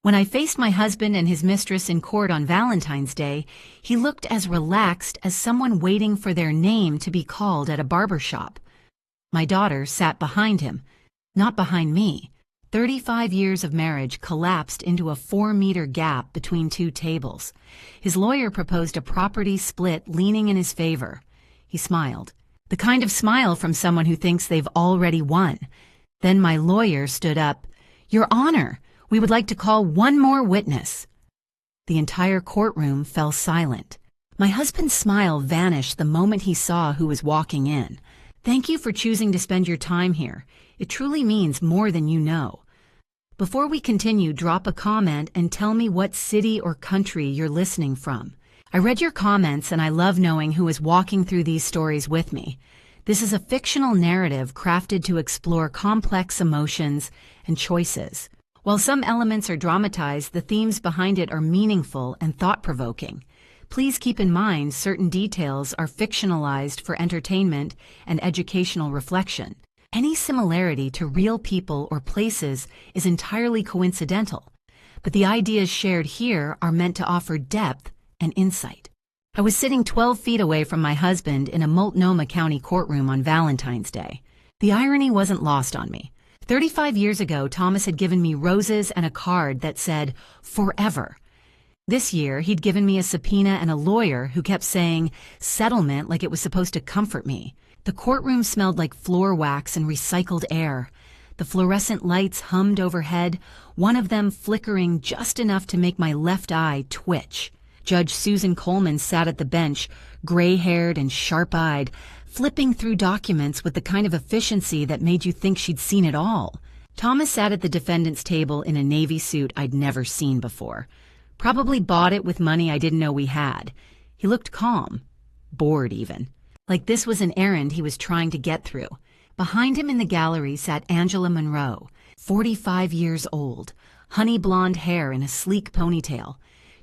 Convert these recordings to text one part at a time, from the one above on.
When I faced my husband and his mistress in court on Valentine's Day, he looked as relaxed as someone waiting for their name to be called at a barber shop. My daughter sat behind him, not behind me. 35 years of marriage collapsed into a 4-meter gap between two tables. His lawyer proposed a property split leaning in his favor. He smiled, the kind of smile from someone who thinks they've already won. Then my lawyer stood up. "Your Honor, we would like to call one more witness." The entire courtroom fell silent. My husband's smile vanished the moment he saw who was walking in. "Thank you for choosing to spend your time here. It truly means more than you know." Before we continue, drop a comment and tell me what city or country you're listening from. I read your comments and I love knowing who is walking through these stories with me. This is a fictional narrative crafted to explore complex emotions and choices. While some elements are dramatized, the themes behind it are meaningful and thought-provoking. Please keep in mind certain details are fictionalized for entertainment and educational reflection. Any similarity to real people or places is entirely coincidental, but the ideas shared here are meant to offer depth and insight. I was sitting 12 feet away from my husband in a Multnomah County courtroom on Valentine's Day. The irony wasn't lost on me. 35 years ago, Thomas had given me roses and a card that said, "Forever." This year, he'd given me a subpoena and a lawyer who kept saying, "settlement," like it was supposed to comfort me. The courtroom smelled like floor wax and recycled air. The fluorescent lights hummed overhead, one of them flickering just enough to make my left eye twitch. Judge Susan Coleman sat at the bench, gray-haired and sharp-eyed, flipping through documents with the kind of efficiency that made you think she'd seen it all. Thomas sat at the defendant's table in a navy suit I'd never seen before. Probably bought it with money I didn't know we had. He looked calm, bored even, like this was an errand he was trying to get through. Behind him in the gallery sat Angela Monroe, 45 years old, honey blonde hair in a sleek ponytail,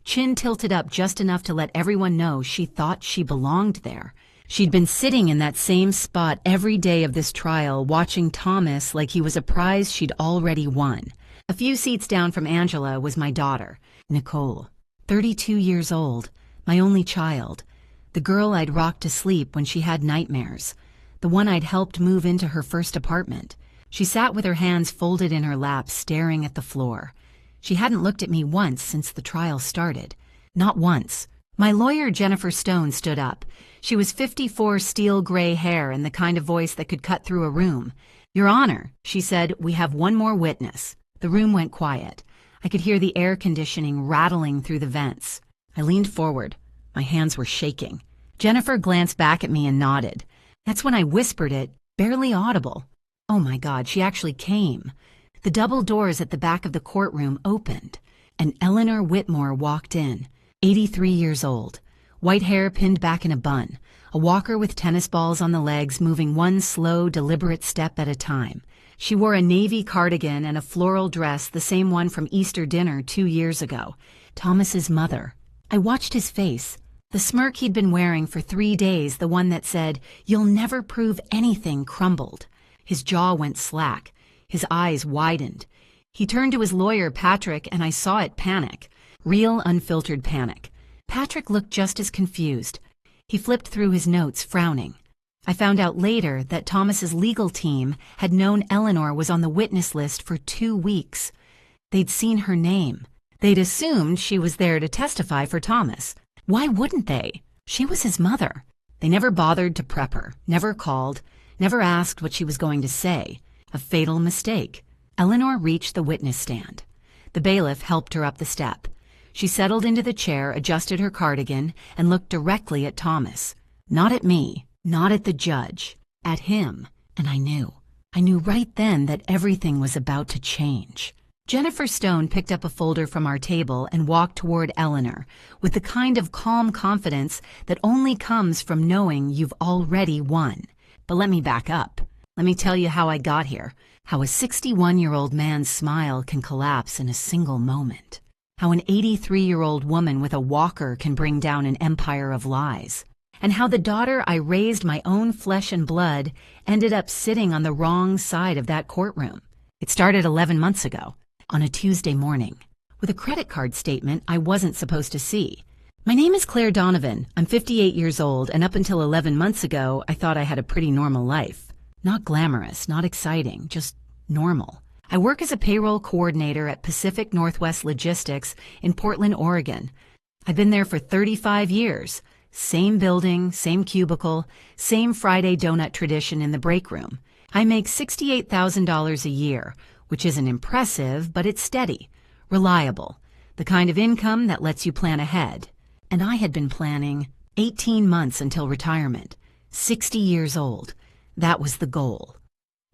chin tilted up just enough to let everyone know she thought she belonged there. She'd been sitting in that same spot every day of this trial, watching Thomas like he was a prize she'd already won. A few seats down from Angela was my daughter, Nicole, 32 years old, my only child, the girl I'd rocked to sleep when she had nightmares, the one I'd helped move into her first apartment. She sat with her hands folded in her lap, staring at the floor. She hadn't looked at me once since the trial started. Not once. My lawyer, Jennifer Stone, stood up. She was 54, steel gray hair and the kind of voice that could cut through a room. "Your Honor," she said, "we have one more witness." The room went quiet. I could hear the air conditioning rattling through the vents. I leaned forward. My hands were shaking. Jennifer glanced back at me and nodded. That's when I whispered it, barely audible. Oh my God, she actually came. The double doors at the back of the courtroom opened, and Eleanor Whitmore walked in, 83 years old, white hair pinned back in a bun, a walker with tennis balls on the legs, moving one slow, deliberate step at a time. She wore a navy cardigan and a floral dress, the same one from Easter dinner 2 years ago. Thomas's mother. I watched his face, the smirk he'd been wearing for 3 days, the one that said, "You'll never prove anything," crumbled. His jaw went slack. His eyes widened. He turned to his lawyer, Patrick, and I saw it: panic. Real, unfiltered panic. Patrick looked just as confused. He flipped through his notes, frowning. I found out later that Thomas's legal team had known Eleanor was on the witness list for 2 weeks. They'd seen her name. They'd assumed she was there to testify for Thomas. Why wouldn't they? She was his mother. They never bothered to prep her, never called, never asked what she was going to say. A fatal mistake. Eleanor reached the witness stand. The bailiff helped her up the step. She settled into the chair, adjusted her cardigan, and looked directly at Thomas. Not at me, not at the judge, at him. And I knew. I knew right then that everything was about to change. Jennifer Stone picked up a folder from our table and walked toward Eleanor with the kind of calm confidence that only comes from knowing you've already won. But let me back up. Let me tell you how I got here, how a 61-year-old man's smile can collapse in a single moment, how an 83-year-old woman with a walker can bring down an empire of lies, and how the daughter I raised my own flesh and blood ended up sitting on the wrong side of that courtroom. It started 11 months ago, on a Tuesday morning. with a credit card statement I wasn't supposed to see. My name is Claire Donovan. I'm 58 years old, and up until 11 months ago, I thought I had a pretty normal life. Not glamorous, not exciting, just normal. I work as a payroll coordinator at Pacific Northwest Logistics in Portland, Oregon. I've been there for 35 years. Same building, same cubicle, same Friday donut tradition in the break room. I make $68,000 a year, which isn't impressive, but it's steady, reliable, the kind of income that lets you plan ahead. And I had been planning 18 months until retirement, 60 years old. That was the goal.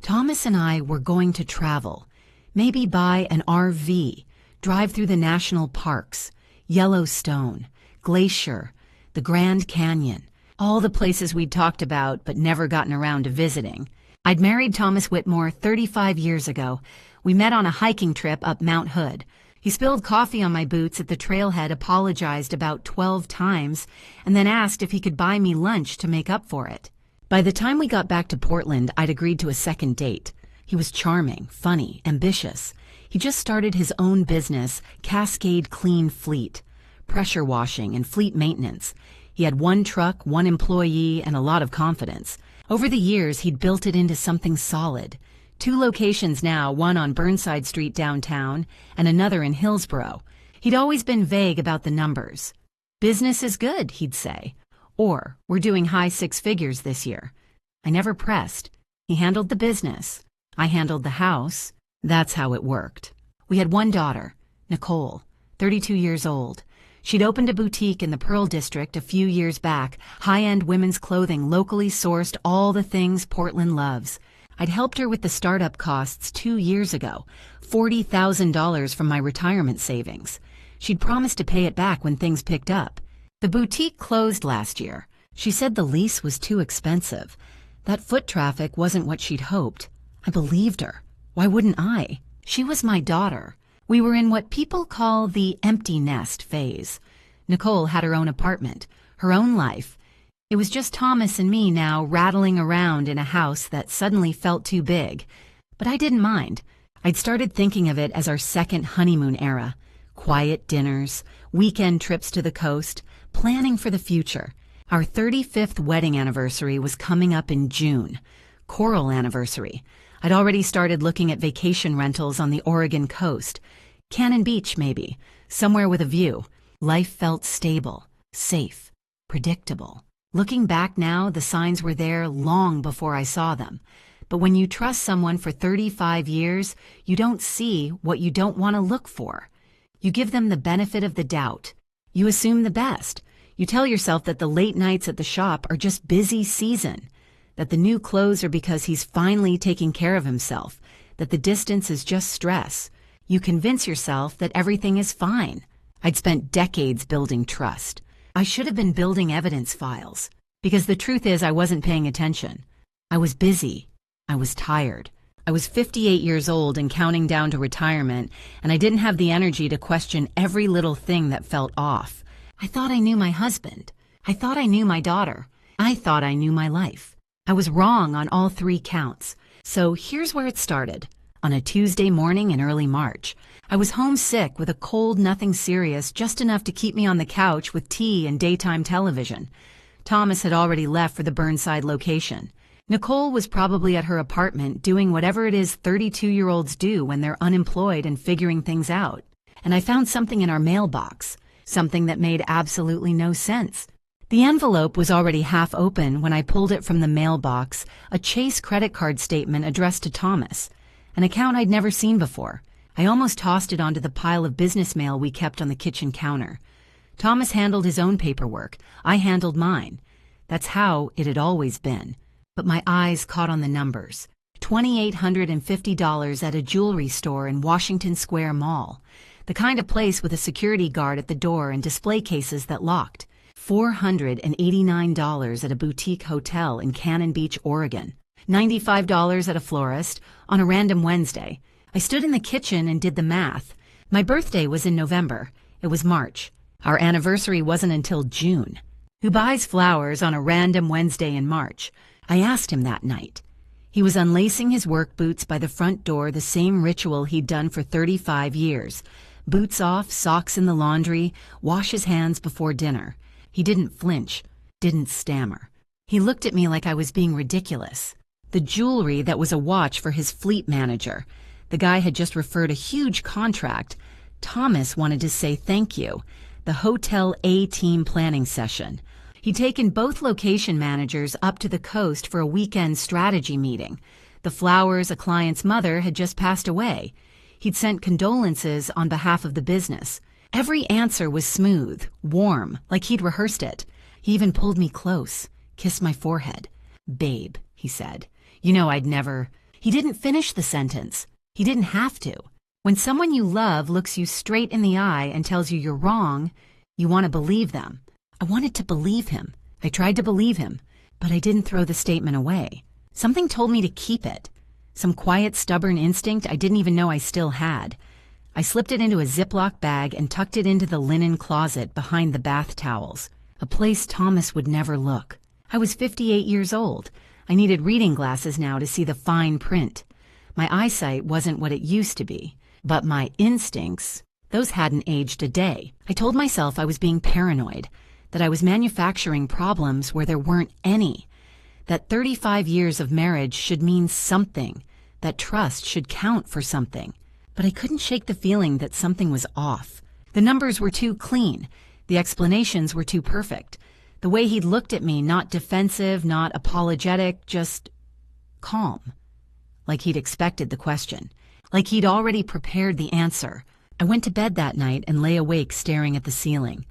Thomas and I were going to travel, maybe buy an RV, drive through the national parks, Yellowstone, Glacier, the Grand Canyon, all the places we'd talked about but never gotten around to visiting. I'd married Thomas Whitmore 35 years ago. We met on a hiking trip up Mount Hood. He spilled coffee on my boots at the trailhead, apologized about 12 times, and then asked if he could buy me lunch to make up for it. By the time we got back to Portland, I'd agreed to a second date. He was charming, funny, ambitious. He just started his own business, Cascade Clean Fleet, pressure washing and fleet maintenance. He had one truck, one employee, and a lot of confidence. Over the years, he'd built it into something solid. 2 locations now, one on Burnside Street downtown and another in Hillsborough. He'd always been vague about the numbers. Business is good, he'd say. Or, we're doing high 6 figures this year. I never pressed. He handled the business. I handled the house. That's how it worked. We had one daughter, Nicole, 32 years old. She'd opened a boutique in the Pearl District a few years back, high-end women's clothing, locally sourced, all the things Portland loves. I'd helped her with the startup costs 2 years ago, $40,000 from my retirement savings. She'd promised to pay it back when things picked up. The boutique closed last year. She said the lease was too expensive. That foot traffic wasn't what she'd hoped. I believed her. Why wouldn't I? She was my daughter. We were in what people call the empty nest phase. Nicole had her own apartment, her own life. It was just Thomas and me now rattling around in a house that suddenly felt too big. But I didn't mind. I'd started thinking of it as our second honeymoon era. Quiet dinners, weekend trips to the coast, planning for the future. Our 35th wedding anniversary was coming up in June. Coral anniversary. I'd already started looking at vacation rentals on the Oregon coast. Cannon Beach, maybe. Somewhere with a view. Life felt stable, safe, predictable. Looking back now, the signs were there long before I saw them. But when you trust someone for 35 years, you don't see what you don't want to look for. You give them the benefit of the doubt. You assume the best. You tell yourself that the late nights at the shop are just busy season, that the new clothes are because he's finally taking care of himself, that the distance is just stress. You convince yourself that everything is fine. I'd spent decades building trust. I should have been building evidence files, because the truth is I wasn't paying attention. I was busy. I was tired. I was 58 years old and counting down to retirement, and I didn't have the energy to question every little thing that felt off. I thought I knew my husband. I thought I knew my daughter. I thought I knew my life. I was wrong on all 3 counts. So here's where it started. On a Tuesday morning in early March, I was homesick with a cold nothing serious, just enough to keep me on the couch with tea and daytime television. Thomas had already left for the Burnside location. Nicole was probably at her apartment doing whatever it is 32-year-olds do when they're unemployed and figuring things out. And I found something in our mailbox, something that made absolutely no sense. The envelope was already half open when I pulled it from the mailbox, a Chase credit card statement addressed to Thomas, an account I'd never seen before. I almost tossed it onto the pile of business mail we kept on the kitchen counter. Thomas handled his own paperwork. I handled mine. That's how it had always been. But my eyes caught on the numbers. $2,850 at a jewelry store in Washington Square Mall. The kind of place with a security guard at the door and display cases that locked. $489 at a boutique hotel in Cannon Beach, Oregon. $95 at a florist on a random Wednesday. I stood in the kitchen and did the math. My birthday was in November. It was March. Our anniversary wasn't until June. Who buys flowers on a random Wednesday in March? I asked him that night. He was unlacing his work boots by the front door, the same ritual he'd done for 35 years. Boots off, socks in the laundry, wash his hands before dinner. He didn't flinch, didn't stammer. He looked at me like I was being ridiculous. The jewelry that was a watch for his fleet manager. The guy had just referred a huge contract. Thomas wanted to say thank you. The Hotel A team planning session. He'd taken both location managers up to the coast for a weekend strategy meeting. The flowers, a client's mother, had just passed away. He'd sent condolences on behalf of the business. Every answer was smooth, warm, like he'd rehearsed it. He even pulled me close, kissed my forehead. "Babe," he said. "You know I'd never—" He didn't finish the sentence. He didn't have to. When someone you love looks you straight in the eye and tells you you're wrong, you want to believe them. I wanted to believe him. I tried to believe him, but I didn't throw the statement away. Something told me to keep it. Some quiet, stubborn instinct I didn't even know I still had. I slipped it into a Ziploc bag and tucked it into the linen closet behind the bath towels, a place Thomas would never look. I was 58 years old. I needed reading glasses now to see the fine print. My eyesight wasn't what it used to be, but my instincts, those hadn't aged a day. I told myself I was being paranoid, that I was manufacturing problems where there weren't any, that 35 years of marriage should mean something, that trust should count for something. But I couldn't shake the feeling that something was off. The numbers were too clean. The explanations were too perfect. The way he'd looked at me, not defensive, not apologetic, just calm. Like he'd expected the question. Like he'd already prepared the answer. I went to bed that night and lay awake staring at the ceiling.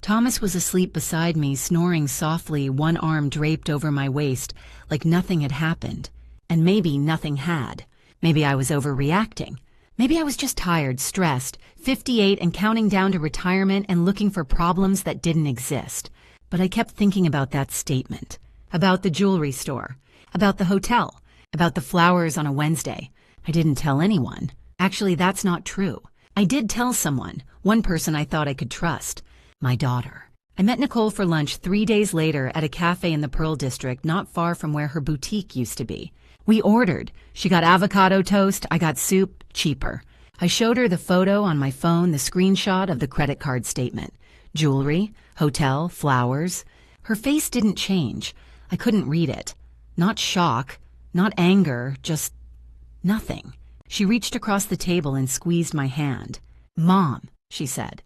Thomas was asleep beside me, snoring softly, one arm draped over my waist, like nothing had happened. And maybe nothing had. Maybe I was overreacting. Maybe I was just tired, stressed, 58 and counting down to retirement and looking for problems that didn't exist. But I kept thinking about that statement, about the jewelry store, about the hotel, about the flowers on a Wednesday. I didn't tell anyone. Actually, that's not true. I did tell someone, one person I thought I could trust, my daughter. I met Nicole for lunch 3 days later at a cafe in the Pearl District not far from where her boutique used to be. We ordered. She got avocado toast, I got soup, cheaper. I showed her the photo on my phone, the screenshot of the credit card statement. Jewelry, hotel, flowers. Her face didn't change. I couldn't read it. Not shock, not anger, just nothing. She reached across the table and squeezed my hand. "Mom," she said.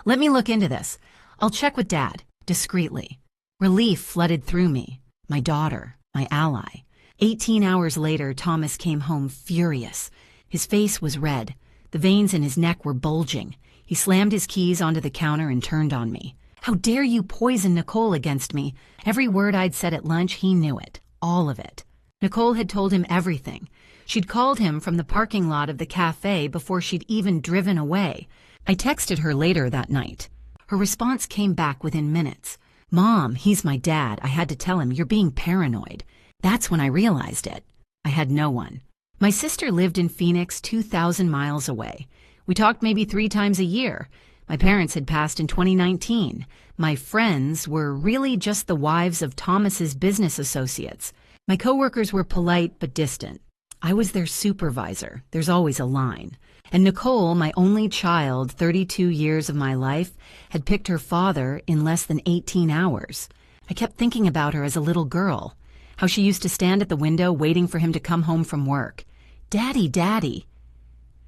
"Let me look into this. I'll check with Dad," discreetly. Relief flooded through me. My daughter, my ally. 18 hours later, Thomas came home furious. His face was red. The veins in his neck were bulging. He slammed his keys onto the counter and turned on me. "How dare you poison Nicole against me?" Every word I'd said at lunch, he knew it. All of it. Nicole had told him everything. She'd called him from the parking lot of the cafe before she'd even driven away. I texted her later that night. Her response came back within minutes. "Mom, he's my dad. I had to tell him, you're being paranoid." That's when I realized it. I had no one. My sister lived in Phoenix, 2,000 miles away. We talked maybe 3 times a year. My parents had passed in 2019. My friends were really just the wives of Thomas's business associates. My coworkers were polite but distant. I was their supervisor. There's always a line. And Nicole, my only child, 32 years of my life, had picked her father in less than 18 hours. I kept thinking about her as a little girl. How she used to stand at the window waiting for him to come home from work. "Daddy, Daddy."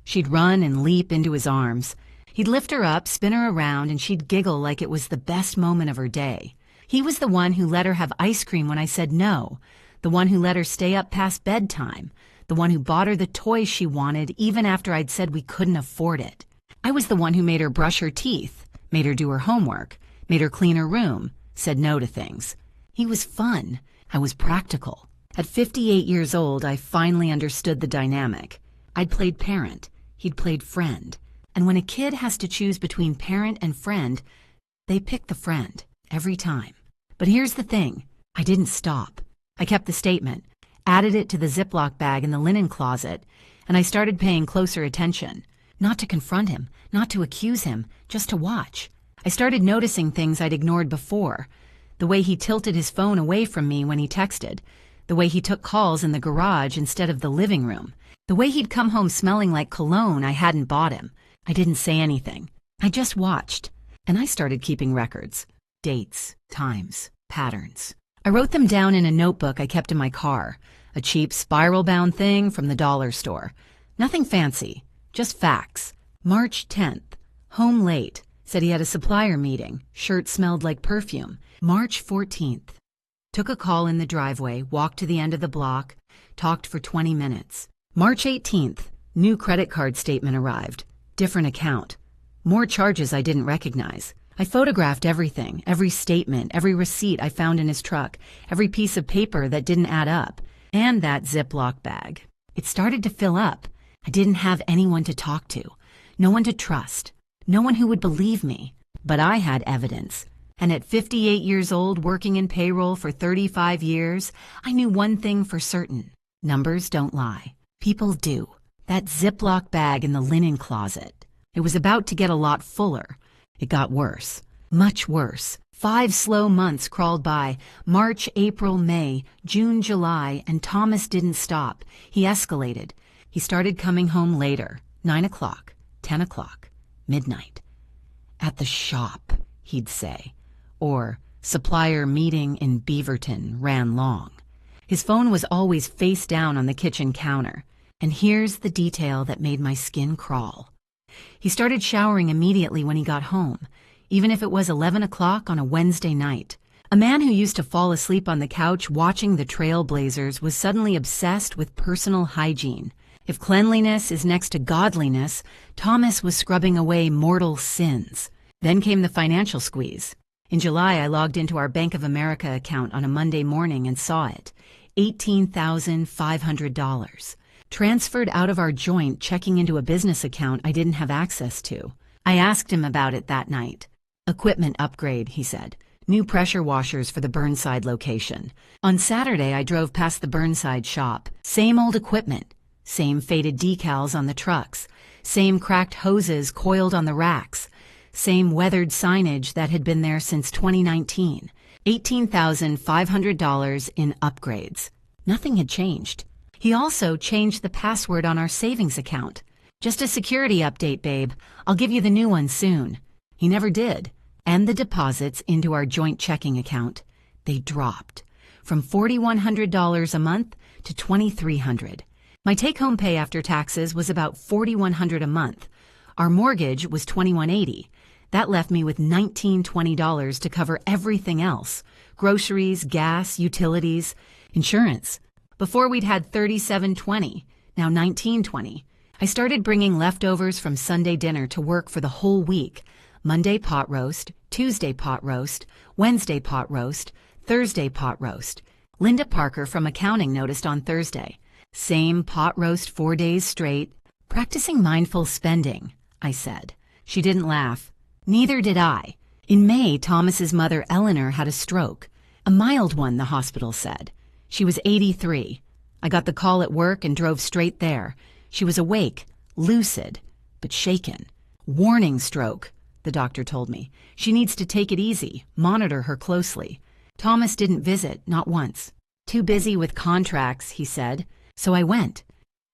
She'd run and leap into his arms. He'd lift her up, spin her around, and she'd giggle like it was the best moment of her day. He was the one who let her have ice cream when I said no, the one who let her stay up past bedtime, the one who bought her the toys she wanted even after I'd said we couldn't afford it. I was the one who made her brush her teeth, made her do her homework, made her clean her room, said no to things. He was fun. I was practical. At 58 years old, I finally understood the dynamic. I'd played parent. He'd played friend. And when a kid has to choose between parent and friend, they pick the friend, every time. But here's the thing. I didn't stop. I kept the statement, added it to the Ziploc bag in the linen closet, and I started paying closer attention. Not to confront him, not to accuse him, just to watch. I started noticing things I'd ignored before. The way he tilted his phone away from me when he texted. The way he took calls in the garage instead of the living room. The way he'd come home smelling like cologne I hadn't bought him. I didn't say anything. I just watched, and I started keeping records. Dates, times, patterns. I wrote them down in a notebook I kept in my car, a cheap spiral-bound thing from the dollar store. Nothing fancy, just facts. March 10th, home late, said he had a supplier meeting, shirt smelled like perfume. March 14th, took a call in the driveway, walked to the end of the block, talked for 20 minutes. March 18th, new credit card statement arrived, different account. More charges I didn't recognize. I photographed everything, every statement, every receipt I found in his truck, every piece of paper that didn't add up, and that Ziploc bag. It started to fill up. I didn't have anyone to talk to, no one to trust, no one who would believe me. But I had evidence. And at 58 years old, working in payroll for 35 years, I knew one thing for certain. Numbers don't lie. People do. That Ziploc bag in the linen closet. It was about to get a lot fuller. It got worse. Much worse. 5 slow months crawled by. March, April, May, June, July, and Thomas didn't stop. He escalated. He started coming home later. 9 o'clock, 10 o'clock, midnight. At the shop, he'd say. Or, supplier meeting in Beaverton ran long. His phone was always face down on the kitchen counter. And here's the detail that made my skin crawl. He started showering immediately when he got home, even if it was 11 o'clock on a Wednesday night. A man who used to fall asleep on the couch watching the Trailblazers was suddenly obsessed with personal hygiene. If cleanliness is next to godliness, Thomas was scrubbing away mortal sins. Then came the financial squeeze. In July, I logged into our Bank of America account on a Monday morning and saw it. $18,500. Transferred out of our joint, checking into a business account I didn't have access to. I asked him about it that night. Equipment upgrade, he said. New pressure washers for the Burnside location. On Saturday, I drove past the Burnside shop. Same old equipment. Same faded decals on the trucks. Same cracked hoses coiled on the racks. Same weathered signage that had been there since 2019. $18,500 in upgrades. Nothing had changed. He also changed the password on our savings account. Just a security update, babe. I'll give you the new one soon. He never did. And the deposits into our joint checking account, they dropped from $4,100 a month to $2,300. My take-home pay after taxes was about $4,100 a month. Our mortgage was $2,180. That left me with $1,920 to cover everything else. Groceries, gas, utilities, insurance. Before we'd had $3,720, now $1,920. I started bringing leftovers from Sunday dinner to work for the whole week. Monday pot roast, Tuesday pot roast, Wednesday pot roast, Thursday pot roast. Linda Parker from accounting noticed on Thursday. Same pot roast 4 days straight. Practicing mindful spending, I said. She didn't laugh. Neither did I. In May, Thomas's mother Eleanor had a stroke. A mild one, the hospital said. She was 83. I got the call at work and drove straight there. She was awake, lucid, but shaken. Warning stroke, the doctor told me. She needs to take it easy, monitor her closely. Thomas didn't visit, not once. Too busy with contracts, he said. So I went.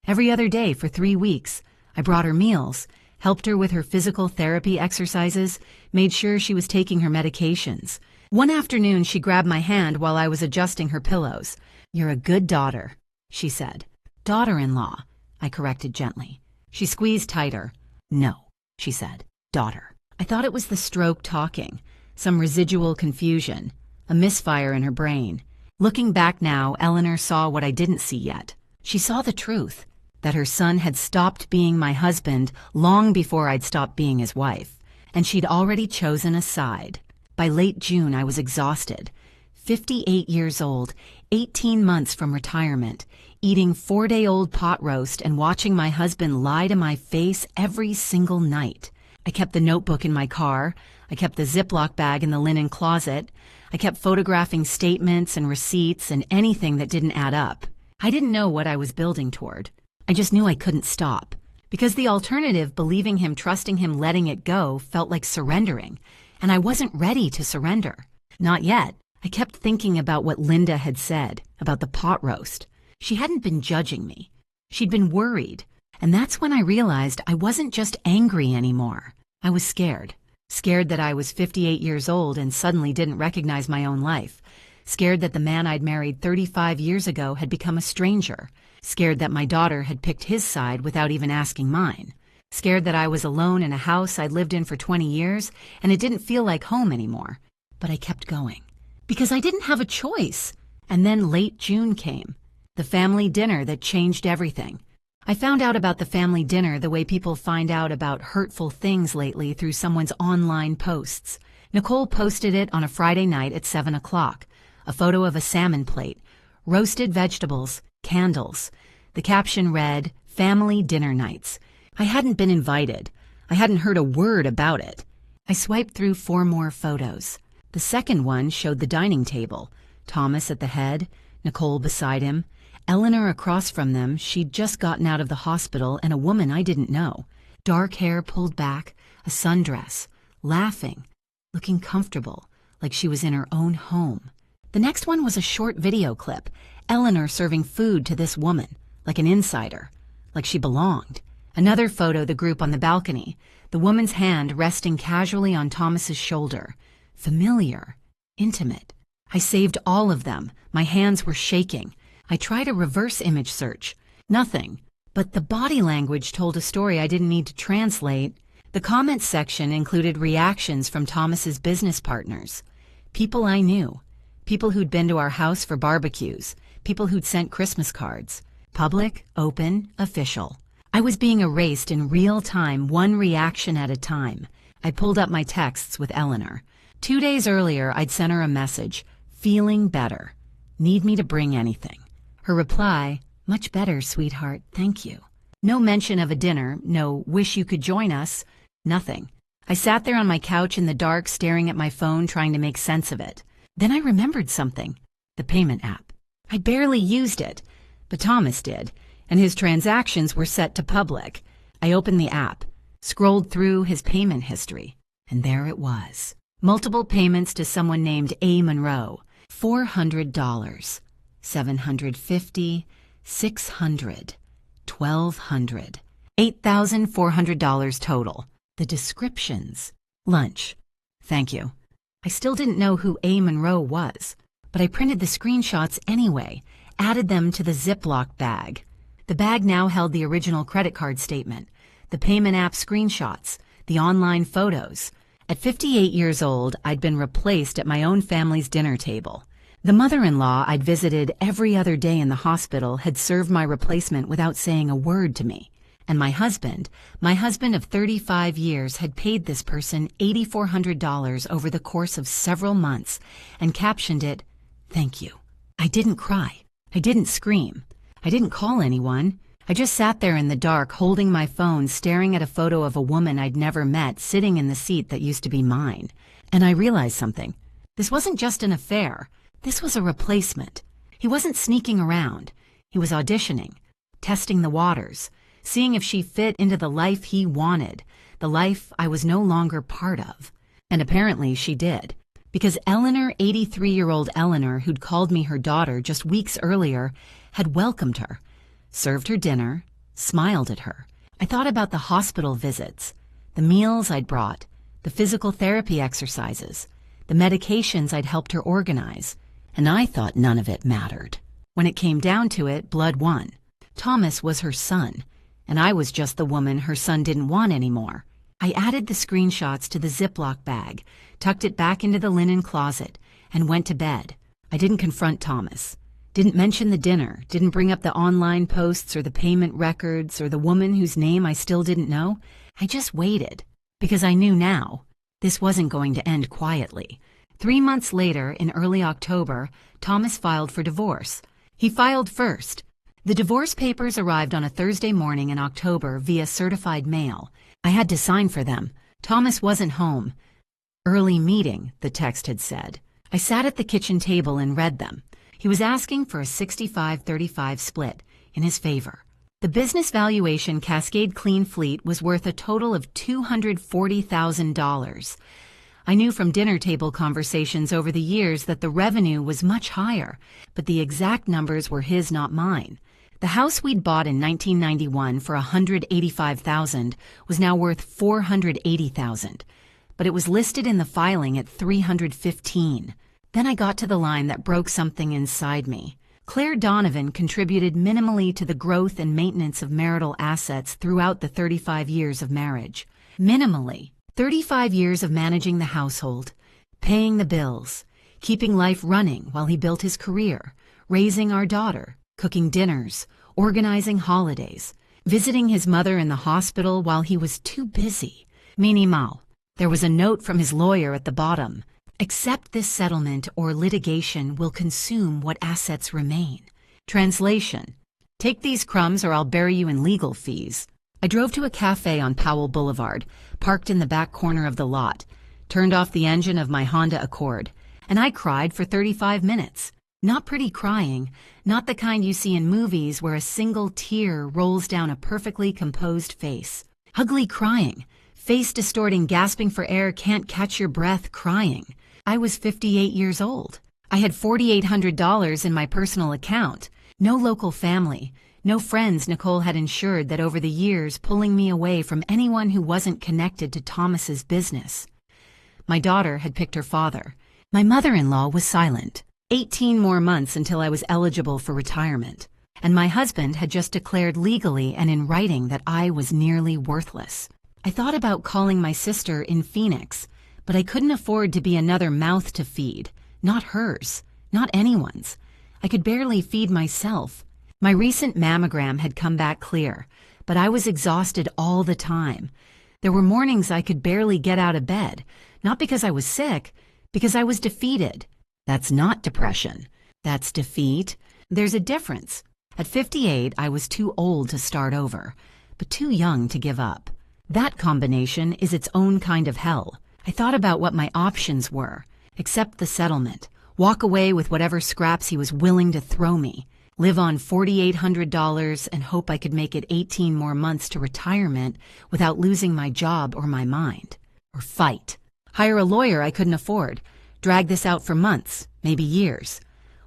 Every other day for 3 weeks. I brought her meals, helped her with her physical therapy exercises, made sure she was taking her medications. One afternoon, she grabbed my hand while I was adjusting her pillows. "You're a good daughter," she said. "Daughter-in-law," I corrected gently. She squeezed tighter. "No," she said. "Daughter." I thought it was the stroke talking, some residual confusion, a misfire in her brain. Looking back now, Eleanor saw what I didn't see yet. She saw the truth, that her son had stopped being my husband long before I'd stopped being his wife, and she'd already chosen a side. By late June, I was exhausted. 58 years old, 18 months from retirement, eating 4-day-old pot roast and watching my husband lie to my face every single night. I kept the notebook in my car. I kept the Ziploc bag in the linen closet. I kept photographing statements and receipts and anything that didn't add up. I didn't know what I was building toward. I just knew I couldn't stop. Because the alternative, believing him, trusting him, letting it go, felt like surrendering. And I wasn't ready to surrender. Not yet. I kept thinking about what Linda had said, about the pot roast. She hadn't been judging me. She'd been worried. And that's when I realized I wasn't just angry anymore. I was scared. Scared that I was 58 years old and suddenly didn't recognize my own life. Scared that the man I'd married 35 years ago had become a stranger. Scared that my daughter had picked his side without even asking mine. Scared that I was alone in a house I'd lived in for 20 years and it didn't feel like home anymore. But I kept going. Because I didn't have a choice. And then late June came. The family dinner that changed everything. I found out about the family dinner the way people find out about hurtful things lately through someone's online posts. Nicole posted it on a Friday night at 7 o'clock. A photo of a salmon plate, roasted vegetables, candles. The caption read, "Family Dinner Nights." I hadn't been invited. I hadn't heard a word about it. I swiped through 4 more photos. The second one showed the dining table. Thomas at the head, Nicole beside him, Eleanor across from them. She'd just gotten out of the hospital, and a woman I didn't know. Dark hair pulled back, a sundress, laughing, looking comfortable, like she was in her own home. The next one was a short video clip, Eleanor serving food to this woman, like an insider, like she belonged. Another photo, the group on the balcony, the woman's hand resting casually on Thomas's shoulder. Familiar, intimate. I saved all of them. My hands were shaking. I tried a reverse image search. Nothing. But the body language told a story I didn't need to translate. The comments section included reactions from Thomas's business partners. People I knew. People who'd been to our house for barbecues. People who'd sent Christmas cards. Public, open, official. I was being erased in real time, one reaction at a time. I pulled up my texts with Eleanor. 2 days earlier, I'd sent her a message. Feeling better. Need me to bring anything? Her reply, much better, sweetheart, thank you. No mention of a dinner, no wish you could join us, nothing. I sat there on my couch in the dark staring at my phone trying to make sense of it. Then I remembered something. The payment app. I barely used it, but Thomas did, and his transactions were set to public. I opened the app, scrolled through his payment history, and there it was. Multiple payments to someone named A. Monroe. $400. $750, $600, $1,200, $8,400 total. The descriptions. Lunch. Thank you. I still didn't know who A. Monroe was, but I printed the screenshots anyway, added them to the Ziploc bag. The bag now held the original credit card statement, the payment app screenshots, the online photos. At 58 years old, I'd been replaced at my own family's dinner table. The mother-in-law I'd visited every other day in the hospital had served my replacement without saying a word to me. And my husband of 35 years, had paid this person $8,400 over the course of several months and captioned it, "Thank you." I didn't cry. I didn't scream. I didn't call anyone. I just sat there in the dark holding my phone staring at a photo of a woman I'd never met sitting in the seat that used to be mine. And I realized something. This wasn't just an affair. This was a replacement. He wasn't sneaking around. He was auditioning, testing the waters, seeing if she fit into the life he wanted, the life I was no longer part of. And apparently she did. Because Eleanor, 83-year-old Eleanor, who'd called me her daughter just weeks earlier, had welcomed her, served her dinner, smiled at her. I thought about the hospital visits, the meals I'd brought, the physical therapy exercises, the medications I'd helped her organize, and I thought none of it mattered. When it came down to it, blood won. Thomas was her son, and I was just the woman her son didn't want anymore. I added the screenshots to the Ziploc bag, tucked it back into the linen closet, and went to bed. I didn't confront Thomas. Didn't mention the dinner, didn't bring up the online posts or the payment records or the woman whose name I still didn't know. I just waited, because I knew now this wasn't going to end quietly. 3 months later, in early October, Thomas filed for divorce. He filed first. The divorce papers arrived on a Thursday morning in October via certified mail. I had to sign for them. Thomas wasn't home. Early meeting, the text had said. I sat at the kitchen table and read them. He was asking for a 65-35 split in his favor. The business valuation Cascade Clean Fleet was worth a total of $240,000. I knew from dinner table conversations over the years that the revenue was much higher, but the exact numbers were his, not mine. The house we'd bought in 1991 for $185,000 was now worth $480,000, but it was listed in the filing at $315,000. Then I got to the line that broke something inside me. Claire Donovan contributed minimally to the growth and maintenance of marital assets throughout the 35 years of marriage. Minimally. 35 years of managing the household, paying the bills, keeping life running while he built his career, raising our daughter, cooking dinners, organizing holidays, visiting his mother in the hospital while he was too busy. Minimal. There was a note from his lawyer at the bottom. Accept this settlement or litigation will consume what assets remain. Translation. Take these crumbs or I'll bury you in legal fees. I drove to a cafe on Powell Boulevard, parked in the back corner of the lot, turned off the engine of my Honda Accord, and I cried for 35 minutes. Not pretty crying, not the kind you see in movies where a single tear rolls down a perfectly composed face. Ugly crying, face distorting, gasping for air, can't catch your breath crying. I was 58 years old. I had $4,800 in my personal account, no local family, no friends Nicole had insured that over the years pulling me away from anyone who wasn't connected to Thomas's business. My daughter had picked her father. My mother-in-law was silent. 18 more months until I was eligible for retirement. And my husband had just declared legally and in writing that I was nearly worthless. I thought about calling my sister in Phoenix, but I couldn't afford to be another mouth to feed. Not hers. Not anyone's. I could barely feed myself. My recent mammogram had come back clear, but I was exhausted all the time. There were mornings I could barely get out of bed, not because I was sick, because I was defeated. That's not depression. That's defeat. There's a difference. At 58, I was too old to start over, but too young to give up. That combination is its own kind of hell. I thought about what my options were. Accept the settlement. Walk away with whatever scraps he was willing to throw me. Live on $4,800 and hope I could make it 18 more months to retirement without losing my job or my mind. Or fight. Hire a lawyer I couldn't afford. Drag this out for months, maybe years.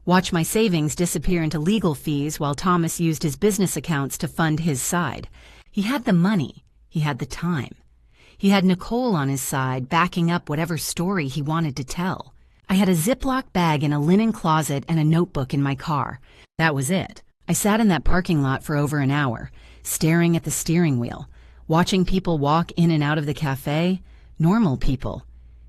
Watch my savings disappear into legal fees while Thomas used his business accounts to fund his side. He had the money. He had the time. He had Nicole on his side backing up whatever story he wanted to tell. I had a Ziploc bag in a linen closet and a notebook in my car. That was it. I sat in that parking lot for over an hour, staring at the steering wheel, watching people walk in and out of the cafe, normal people,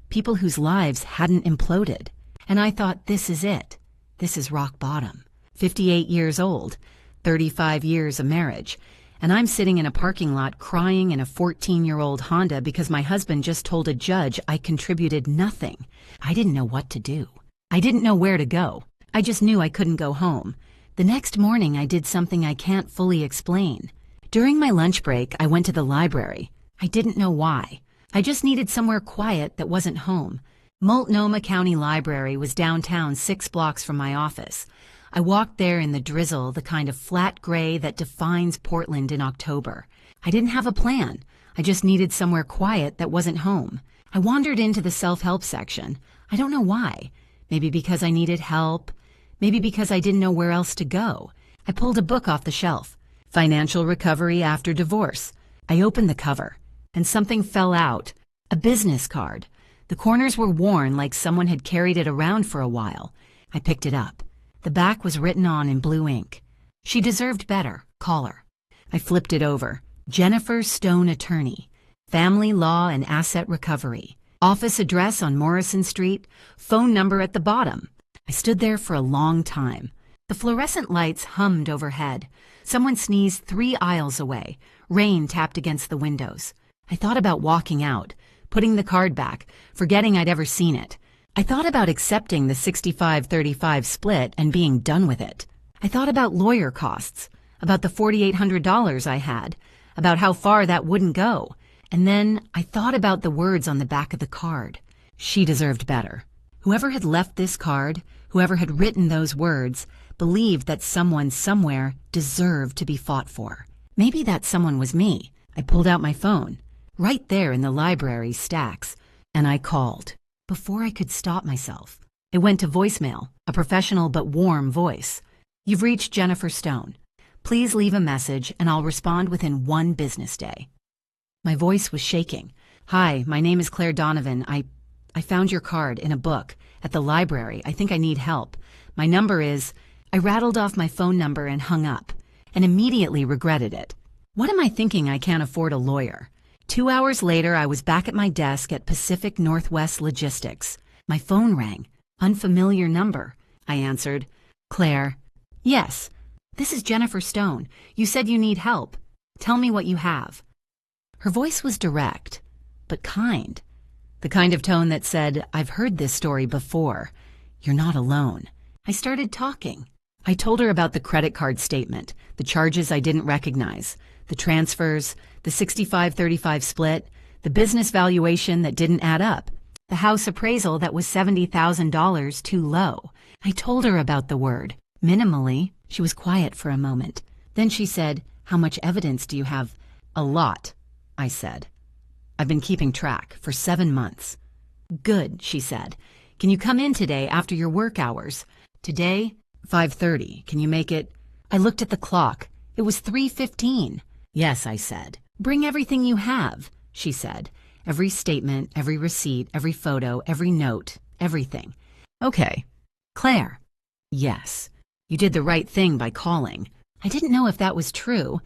people whose lives hadn't imploded. And I thought, this is it. This is rock bottom. 58 years old, 35 years of marriage, and I'm sitting in a parking lot crying in a 14-year-old Honda because my husband just told a judge I contributed nothing. I didn't know what to do. I didn't know where to go. I just knew I couldn't go home. The next morning I did something I can't fully explain. During my lunch break, I went to the library. I didn't know why. I just needed somewhere quiet that wasn't home. Multnomah County Library was downtown 6 blocks from my office. I walked there in the drizzle, the kind of flat gray that defines Portland in October. I didn't have a plan. I just needed somewhere quiet that wasn't home. I wandered into the self-help section. I don't know why. Maybe because I needed help. Maybe because I didn't know where else to go. I pulled a book off the shelf. Financial Recovery After Divorce. I opened the cover, and something fell out. A business card. The corners were worn like someone had carried it around for a while. I picked it up. The back was written on in blue ink. She deserved better. Call her. I flipped it over. Jennifer Stone Attorney. Family Law and Asset Recovery. Office address on Morrison Street. Phone number at the bottom. I stood there for a long time. The fluorescent lights hummed overhead. Someone sneezed 3 aisles away. Rain tapped against the windows. I thought about walking out, putting the card back, forgetting I'd ever seen it. I thought about accepting the 65-35 split and being done with it. I thought about lawyer costs, about the $4,800 I had, about how far that wouldn't go. And then I thought about the words on the back of the card. She deserved better. Whoever had left this card, whoever had written those words, believed that someone somewhere deserved to be fought for. Maybe that someone was me. I pulled out my phone, right there in the library stacks, and I called. Before I could stop myself, it went to voicemail, a professional but warm voice. You've reached Jennifer Stone. Please leave a message and I'll respond within 1 business day. My voice was shaking. Hi, my name is Claire Donovan. I found your card in a book at the library. I think I need help. My number is... I rattled off my phone number and hung up, and immediately regretted it. What am I thinking? I can't afford a lawyer. 2 hours later, I was back at my desk at Pacific Northwest Logistics. My phone rang. Unfamiliar number. I answered. Claire. Yes. This is Jennifer Stone. You said you need help. Tell me what you have. Her voice was direct, but kind. The kind of tone that said, I've heard this story before. You're not alone. I started talking. I told her about the credit card statement, the charges I didn't recognize, the transfers, the 65-35 split, the business valuation that didn't add up, the house appraisal that was $70,000 too low. I told her about the word. Minimally. She was quiet for a moment. Then she said, How much evidence do you have? A lot, I said. I've been keeping track for 7 months. Good, she said. Can you come in today after your work hours? Today, 5:30. Can you make it? I looked at the clock. It was 3:15. Yes, I said. Bring everything you have, she said. Every statement, every receipt, every photo, every note, everything. Okay. Claire. Yes. You did the right thing by calling. I didn't know if that was true,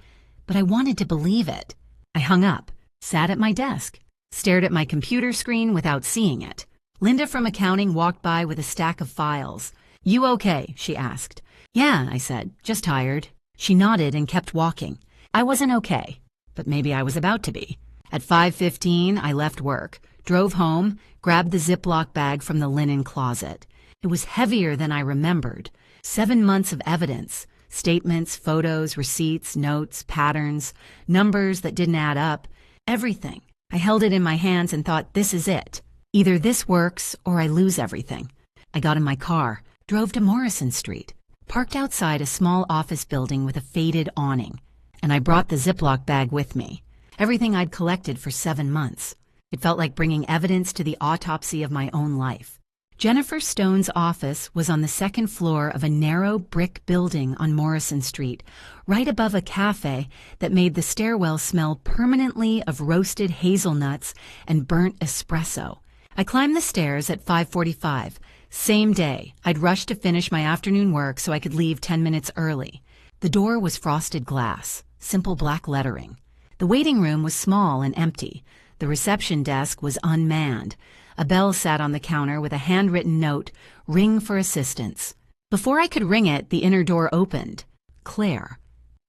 but I wanted to believe it. I hung up, sat at my desk, stared at my computer screen without seeing it. Linda from accounting walked by with a stack of files. You okay? She asked. Yeah, I said, just tired. She nodded and kept walking. I wasn't okay, but maybe I was about to be. At 5:15, I left work, drove home, grabbed the Ziploc bag from the linen closet. It was heavier than I remembered. 7 months of evidence, statements, photos, receipts, notes, patterns, numbers that didn't add up, everything. I held it in my hands and thought, this is it. Either this works or I lose everything. I got in my car, drove to Morrison Street, parked outside a small office building with a faded awning, and I brought the Ziploc bag with me. Everything I'd collected for 7 months. It felt like bringing evidence to the autopsy of my own life. Jennifer Stone's office was on the 2nd floor of a narrow brick building on Morrison Street, right above a cafe that made the stairwell smell permanently of roasted hazelnuts and burnt espresso. I climbed the stairs at 5:45. Same day, I'd rushed to finish my afternoon work so I could leave 10 minutes early. The door was frosted glass, simple black lettering. The waiting room was small and empty. The reception desk was unmanned. A bell sat on the counter with a handwritten note, "Ring for assistance." Before I could ring it, the inner door opened. Claire.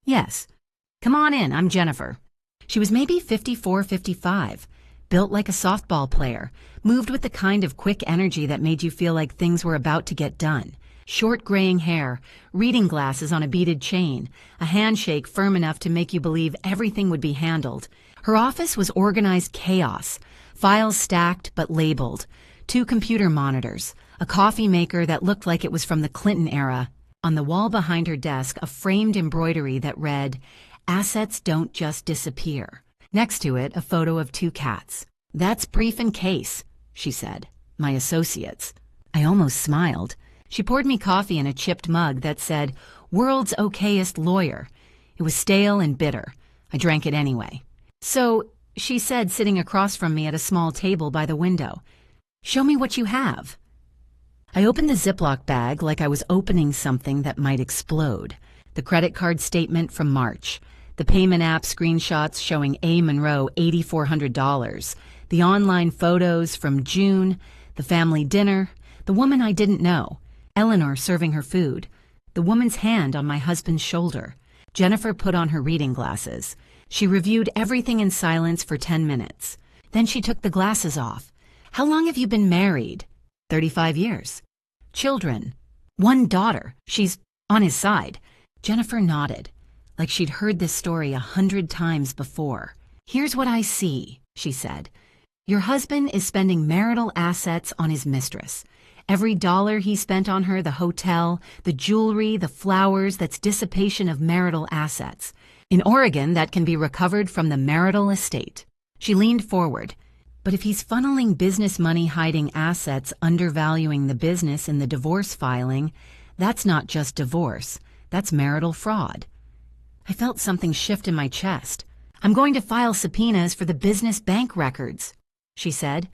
Yes. Come on in, I'm Jennifer. She was maybe 54, 55, built like a softball player, moved with the kind of quick energy that made you feel like things were about to get done. Short graying hair, reading glasses on a beaded chain, a handshake firm enough to make you believe everything would be handled. Her office was organized chaos, files stacked but labeled, 2 computer monitors, a coffee maker that looked like it was from the Clinton era. On the wall behind her desk, a framed embroidery that read, "Assets don't just disappear." Next to it, a photo of 2 cats. "That's Brief and Case," she said. "My associates." I almost smiled. She poured me coffee in a chipped mug that said, "World's okayest lawyer." It was stale and bitter. I drank it anyway. "So," she said, sitting across from me at a small table by the window, "show me what you have." I opened the Ziploc bag like I was opening something that might explode. The credit card statement from March, the payment app screenshots showing A. Monroe $8,400, the online photos from June, the family dinner, the woman I didn't know, Eleanor serving her food, the woman's hand on my husband's shoulder. Jennifer put on her reading glasses. She reviewed everything in silence for 10 minutes. Then she took the glasses off. "How long have you been married?" 35 years. "Children?" "1 daughter. She's on his side." Jennifer nodded, like she'd heard this story 100 times before. "Here's what I see," she said. "Your husband is spending marital assets on his mistress. Every dollar he spent on her, the hotel, the jewelry, the flowers, that's dissipation of marital assets. In Oregon, that can be recovered from the marital estate." She leaned forward. "But if he's funneling business money hiding assets, undervaluing the business in the divorce filing, that's not just divorce, that's marital fraud." I felt something shift in my chest. "I'm going to file subpoenas for the business bank records," she said.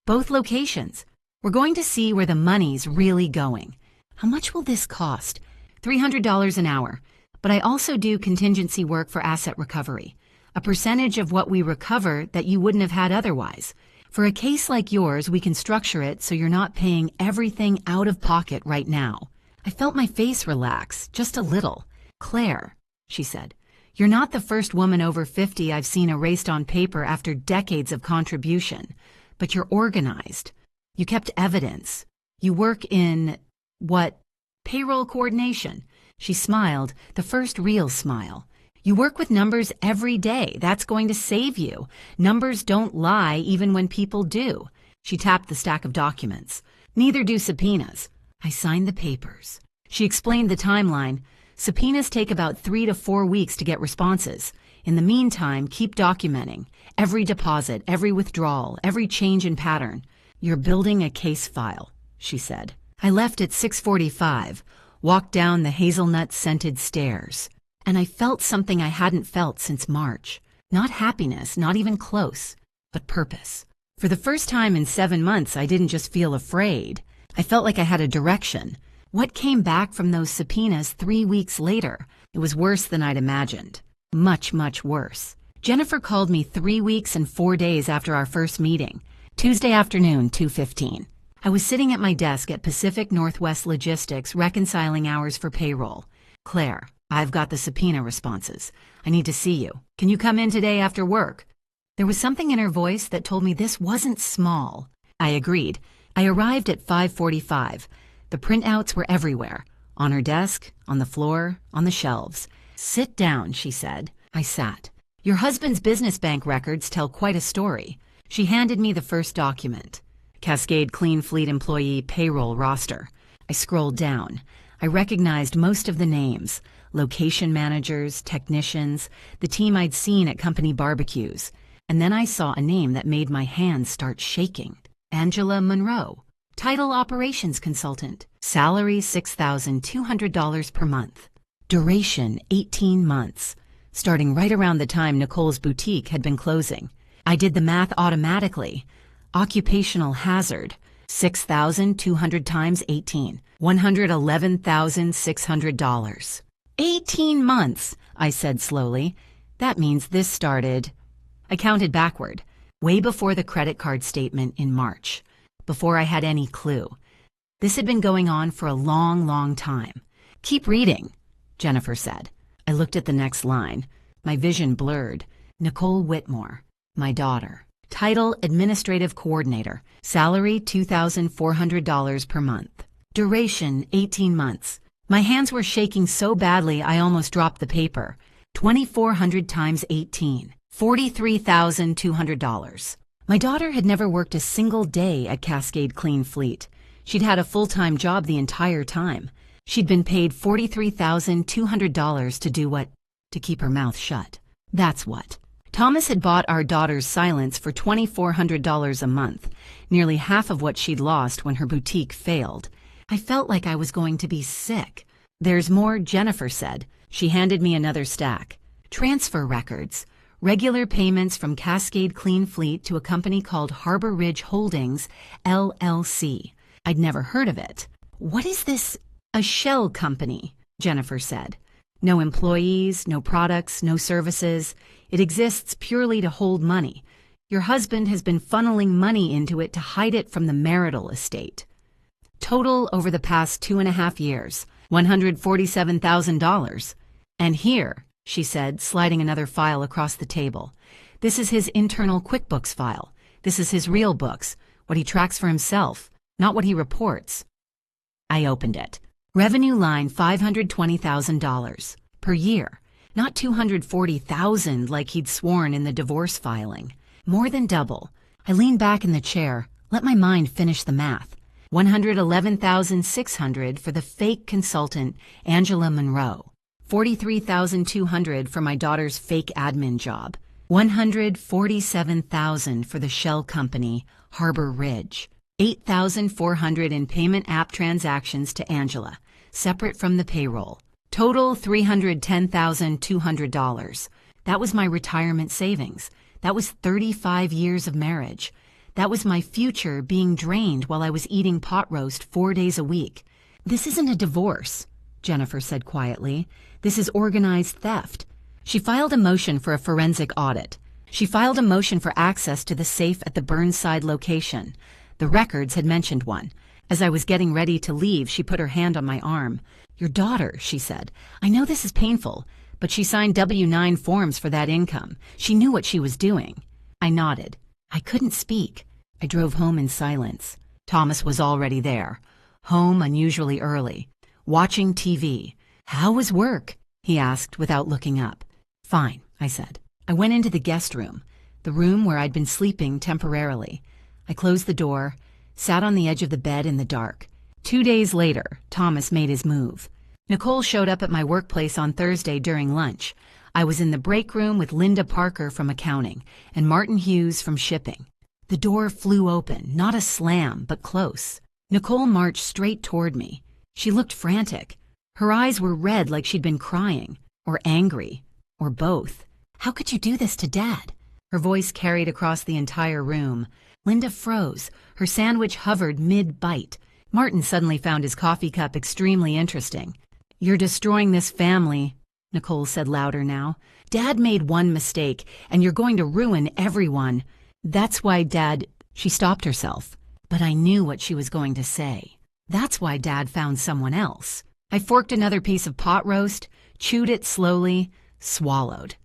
"Both locations. We're going to see where the money's really going. How much will this cost?" $300 an hour. But I also do contingency work for asset recovery. A percentage of what we recover that you wouldn't have had otherwise. For a case like yours, we can structure it so you're not paying everything out of pocket right now. I felt my face relax, just a little. "Claire," she said, "you're not the first woman over 50 I've seen erased on paper after decades of contribution. But you're organized. You kept evidence. You work in, what, payroll coordination." She smiled, the first real smile. "You work with numbers every day. That's going to save you. Numbers don't lie even when people do." She tapped the stack of documents. "Neither do subpoenas." I signed the papers. She explained the timeline. "Subpoenas take about 3 to 4 weeks to get responses. In the meantime, keep documenting. Every deposit, every withdrawal, every change in pattern. You're building a case file," she said. I left at 6:45, walked down the hazelnut-scented stairs, and I felt something I hadn't felt since March. Not happiness, not even close, but purpose. For the first time in 7 months, I didn't just feel afraid. I felt like I had a direction. What came back from those subpoenas 3 weeks later? It was worse than I'd imagined. Much, much worse. Jennifer called me 3 weeks and 4 days after our first meeting. Tuesday afternoon, 2:15. I was sitting at my desk at Pacific Northwest Logistics reconciling hours for payroll. "Claire, I've got the subpoena responses. I need to see you. Can you come in today after work?" There was something in her voice that told me this wasn't small. I agreed. I arrived at 5:45. The printouts were everywhere. On her desk, on the floor, on the shelves. "Sit down," she said. I sat. "Your husband's business bank records tell quite a story." She handed me the first document. Cascade Clean Fleet employee payroll roster. I scrolled down. I recognized most of the names. Location managers, technicians, the team I'd seen at company barbecues. And then I saw a name that made my hands start shaking. Angela Monroe. Title Operations Consultant. Salary $6,200 per month. Duration 18 months. Starting right around the time Nicole's boutique had been closing. I did the math automatically. Occupational hazard, 6,200 times 18, $111,600. 18 months, I said slowly. That means this started. I counted backward, way before the credit card statement in March, before I had any clue. This had been going on for a long, long time. "Keep reading," Jennifer said. I looked at the next line. My vision blurred. Nicole Whitmore, my daughter. Title Administrative Coordinator. Salary $2,400 per month. Duration 18 months. My hands were shaking so badly I almost dropped the paper. 2,400 times 18. $43,200. My daughter had never worked a single day at Cascade Clean Fleet. She'd had a full-time job the entire time. She'd been paid $43,200 to do what? To keep her mouth shut. That's what. Thomas had bought our daughter's silence for $2,400 a month, nearly half of what she'd lost when her boutique failed. I felt like I was going to be sick. "There's more," Jennifer said. She handed me another stack. Transfer records. Regular payments from Cascade Clean Fleet to a company called Harbor Ridge Holdings, LLC. I'd never heard of it. "What is this?" "A shell company," Jennifer said. "No employees, no products, no services. It exists purely to hold money. Your husband has been funneling money into it to hide it from the marital estate. Total over the past 2.5 years, $147,000. And here," she said, sliding another file across the table. "This is his internal QuickBooks file. This is his real books, what he tracks for himself, not what he reports." I opened it. Revenue line $520,000 per year. Not $240,000 like he'd sworn in the divorce filing. More than double. I leaned back in the chair, let my mind finish the math. $111,600 for the fake consultant, Angela Monroe. $43,200 for my daughter's fake admin job. $147,000 for the shell company, Harbor Ridge. $8,400 in payment app transactions to Angela, separate from the payroll. Total $310,200. That was my retirement savings. That was 35 years of marriage. That was my future being drained while I was eating pot roast 4 days a week. This isn't a divorce, Jennifer said quietly. This is organized theft. She filed a motion for a forensic audit. She filed a motion for access to the safe at the Burnside location. The records had mentioned one. As I was getting ready to leave, she put her hand on my arm. Your daughter, she said. I know this is painful, but she signed W-9 forms for that income. She knew what she was doing. I nodded. I couldn't speak. I drove home in silence. Thomas was already there. Home unusually early. Watching TV. How was work? He asked without looking up. Fine, I said. I went into the guest room, the room where I'd been sleeping temporarily. I closed the door, sat on the edge of the bed in the dark. 2 days later, Thomas made his move. Nicole showed up at my workplace on Thursday during lunch. I was in the break room with Linda Parker from accounting and Martin Hughes from shipping. The door flew open, not a slam, but close. Nicole marched straight toward me. She looked frantic. Her eyes were red like she'd been crying, or angry, or both. How could you do this to Dad? Her voice carried across the entire room. Linda froze. Her sandwich hovered mid-bite. Martin suddenly found his coffee cup extremely interesting. You're destroying this family, Nicole said louder now. Dad made one mistake, and you're going to ruin everyone. That's why Dad... She stopped herself, but I knew what she was going to say. That's why Dad found someone else. I forked another piece of pot roast, chewed it slowly, swallowed,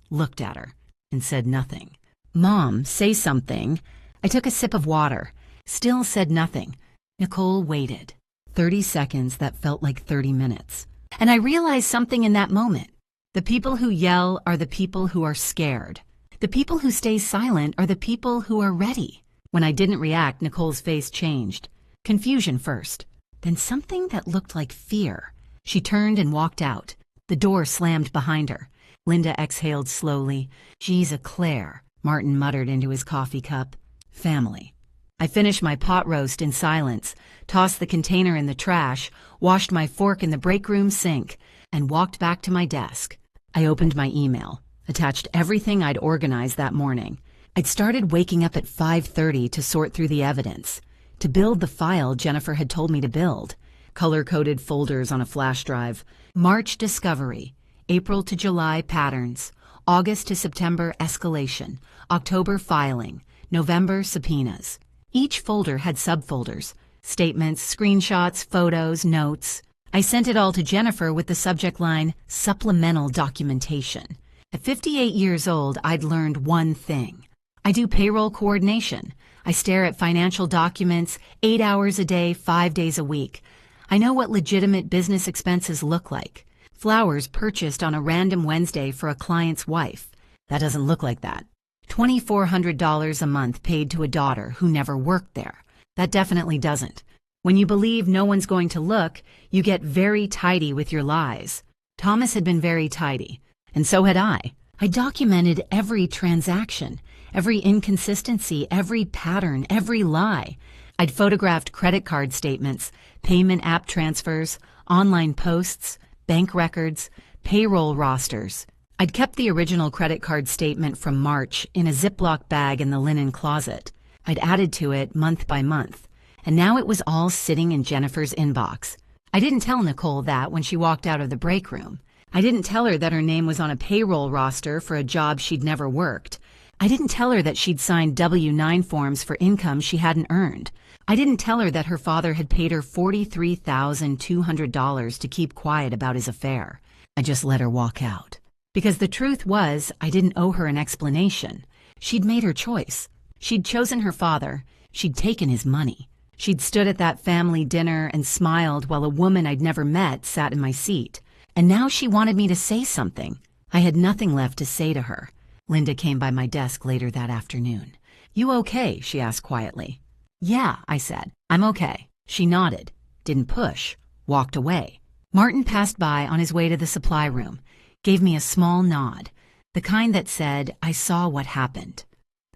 looked at her, and said nothing. Mom, say something. I took a sip of water, still said nothing. Nicole waited. 30 seconds that felt like 30 minutes. And I realized something in that moment. The people who yell are the people who are scared. The people who stay silent are the people who are ready. When I didn't react, Nicole's face changed. Confusion first, then something that looked like fear. She turned and walked out. The door slammed behind her. Linda exhaled slowly. She's a Claire, Martin muttered into his coffee cup. Family. I finished my pot roast in silence, tossed the container in the trash, washed my fork in the break room sink, and walked back to my desk. I opened my email, attached everything I'd organized that morning. I'd started waking up at 5:30 to sort through the evidence, to build the file Jennifer had told me to build. Color-coded folders on a flash drive. March discovery, April to July patterns, August to September escalation, October filing, November subpoenas. Each folder had subfolders, statements, screenshots, photos, notes. I sent it all to Jennifer with the subject line, supplemental documentation. At 58 years old, I'd learned one thing. I do payroll coordination. I stare at financial documents 8 hours a day, 5 days a week. I know what legitimate business expenses look like. Flowers purchased on a random Wednesday for a client's wife. That doesn't look like that. $2,400 a month paid to a daughter who never worked there. That definitely doesn't. When you believe no one's going to look, you get very tidy with your lies. Thomas had been very tidy, and so had I. I documented every transaction, every inconsistency, every pattern, every lie. I'd photographed credit card statements, payment app transfers, online posts, bank records, payroll rosters. I'd kept the original credit card statement from March in a Ziploc bag in the linen closet. I'd added to it month by month, and now it was all sitting in Jennifer's inbox. I didn't tell Nicole that when she walked out of the break room. I didn't tell her that her name was on a payroll roster for a job she'd never worked. I didn't tell her that she'd signed W-9 forms for income she hadn't earned. I didn't tell her that her father had paid her $43,200 to keep quiet about his affair. I just let her walk out. Because the truth was, I didn't owe her an explanation. She'd made her choice. She'd chosen her father. She'd taken his money. She'd stood at that family dinner and smiled while a woman I'd never met sat in my seat. And now she wanted me to say something. I had nothing left to say to her. Linda came by my desk later that afternoon. You okay? She asked quietly. Yeah, I said. I'm okay. She nodded, didn't push, walked away. Martin passed by on his way to the supply room, gave me a small nod, the kind that said, I saw what happened.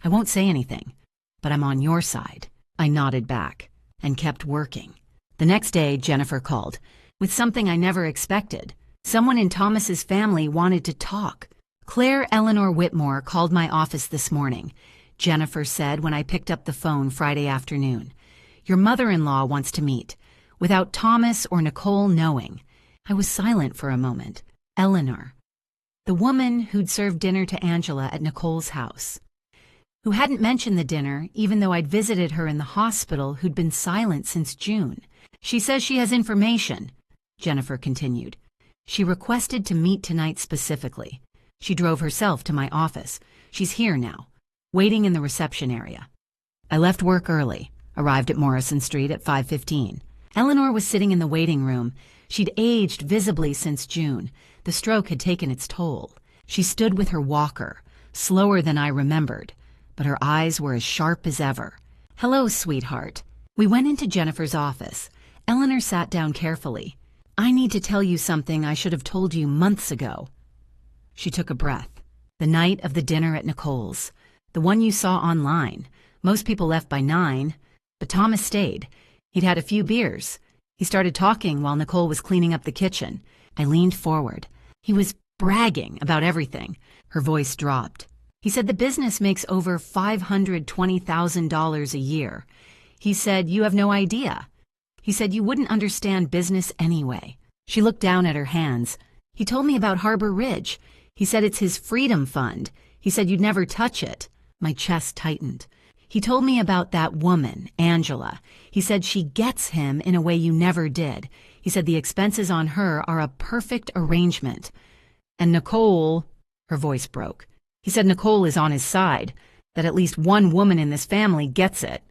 I won't say anything, but I'm on your side. I nodded back and kept working. The next day, Jennifer called with something I never expected. Someone in Thomas's family wanted to talk. Claire Eleanor Whitmore called my office this morning, Jennifer said when I picked up the phone Friday afternoon. Your mother-in-law wants to meet, without Thomas or Nicole knowing. I was silent for a moment. Eleanor, the woman who'd served dinner to Angela at Nicole's house, who hadn't mentioned the dinner even though I'd visited her in the hospital, who'd been silent since June. She says she has information, Jennifer continued. She requested to meet tonight specifically. She drove herself to my office. She's here now, waiting in the reception area. I left work early, arrived at Morrison Street at 5:15. Eleanor was sitting in the waiting room. She'd aged visibly since June. The stroke had taken its toll. She stood with her walker, slower than I remembered, but her eyes were as sharp as ever. Hello, sweetheart. We went into Jennifer's office. Eleanor sat down carefully. I need to tell you something I should have told you months ago. She took a breath. The night of the dinner at Nicole's, the one you saw online. Most people left by 9, but Thomas stayed. He'd had a few beers. He started talking while Nicole was cleaning up the kitchen. I leaned forward. He was bragging about everything. Her voice dropped. He said the business makes over $520,000 a year. He said, you have no idea. He said you wouldn't understand business anyway. She looked down at her hands. He told me about Harbor Ridge. He said it's his freedom fund. He said you'd never touch it. My chest tightened. He told me about that woman, Angela. He said she gets him in a way you never did. He said the expenses on her are a perfect arrangement. And Nicole, her voice broke. He said Nicole is on his side, that at least one woman in this family gets it.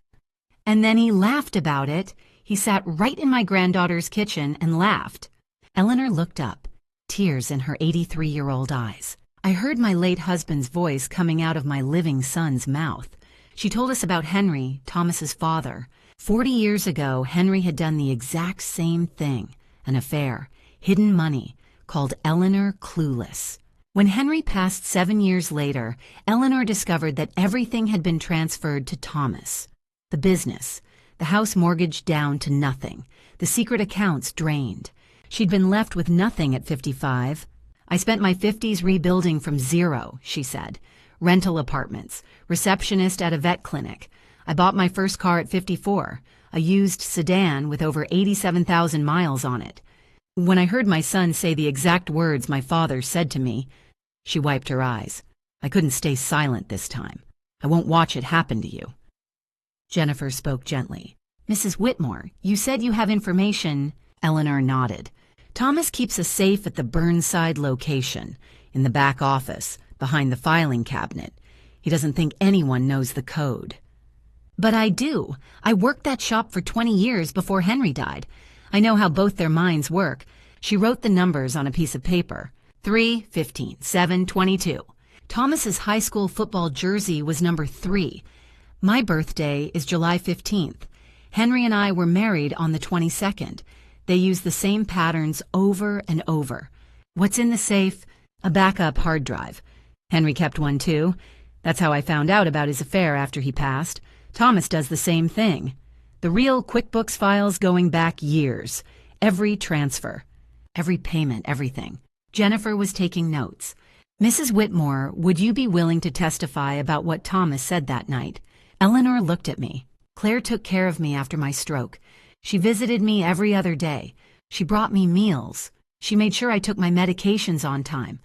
And then he laughed about it. He sat right in my granddaughter's kitchen and laughed. Eleanor looked up, tears in her 83-year-old eyes. I heard my late husband's voice coming out of my living son's mouth. She told us about Henry, Thomas's father. 40 years ago, Henry had done the exact same thing, an affair, hidden money, called Eleanor Clueless. When Henry passed 7 years later, Eleanor discovered that everything had been transferred to Thomas. The business, the house mortgaged down to nothing, the secret accounts drained. She'd been left with nothing at 55. I spent my 50s rebuilding from zero, she said. Rental apartments, receptionist at a vet clinic. I bought my first car at 54, a used sedan with over 87,000 miles on it. When I heard my son say the exact words my father said to me, she wiped her eyes. I couldn't stay silent this time. I won't watch it happen to you. Jennifer spoke gently. Mrs. Whitmore, you said you have information. Eleanor nodded. Thomas keeps a safe at the Burnside location, in the back office, behind the filing cabinet. He doesn't think anyone knows the code. But I do. I worked that shop for 20 years before Henry died. I know how both their minds work. She wrote the numbers on a piece of paper. 3, 15, 7, 22. Thomas's high school football jersey was number 3. My birthday is July 15th. Henry and I were married on the 22nd. They used the same patterns over and over. What's in the safe? A backup hard drive. Henry kept one too. That's how I found out about his affair after he passed. Thomas does the same thing. The real QuickBooks files going back years. Every transfer. Every payment, everything. Jennifer was taking notes. Mrs. Whitmore, would you be willing to testify about what Thomas said that night? Eleanor looked at me. Claire took care of me after my stroke. She visited me every other day. She brought me meals. She made sure I took my medications on time.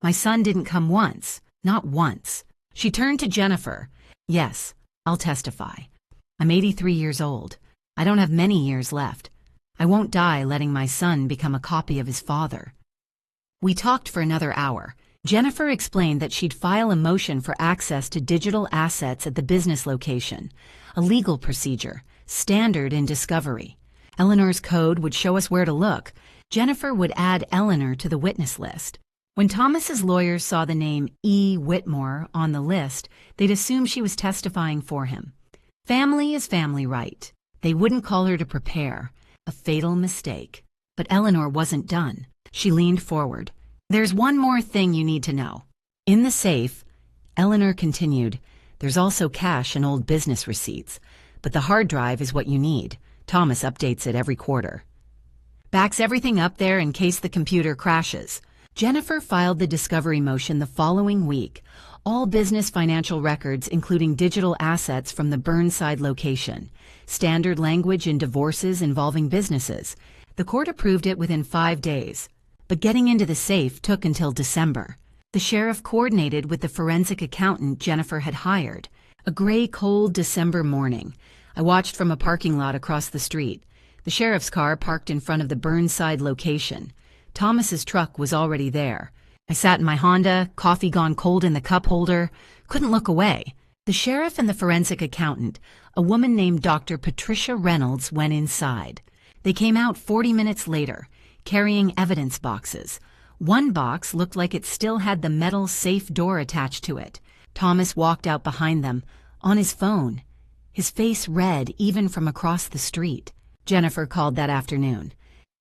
My son didn't come once, not once. She turned to Jennifer. Yes, I'll testify. I'm 83 years old. I don't have many years left. I won't die letting my son become a copy of his father. We talked for another hour. Jennifer explained that she'd file a motion for access to digital assets at the business location, a legal procedure, standard in discovery. Eleanor's code would show us where to look. Jennifer would add Eleanor to the witness list. When Thomas's lawyers saw the name E. Whitmore on the list, they'd assume she was testifying for him. Family is family right. They wouldn't call her to prepare. A fatal mistake. But Eleanor wasn't done. She leaned forward. There's one more thing you need to know. In the safe, Eleanor continued, there's also cash and old business receipts. But the hard drive is what you need. Thomas updates it every quarter. Backs everything up there in case the computer crashes. Jennifer filed the discovery motion the following week. All business financial records, including digital assets from the Burnside location. Standard language in divorces involving businesses. The court approved it within 5 days. But getting into the safe took until December. The sheriff coordinated with the forensic accountant Jennifer had hired. A gray, cold December morning. I watched from a parking lot across the street. The sheriff's car parked in front of the Burnside location. Thomas's truck was already there. I sat in my Honda, coffee gone cold in the cup holder, couldn't look away. The sheriff and the forensic accountant, a woman named Dr. Patricia Reynolds, went inside. They came out 40 minutes later, carrying evidence boxes. One box looked like it still had the metal safe door attached to it. Thomas walked out behind them, on his phone, his face red even from across the street. Jennifer called that afternoon.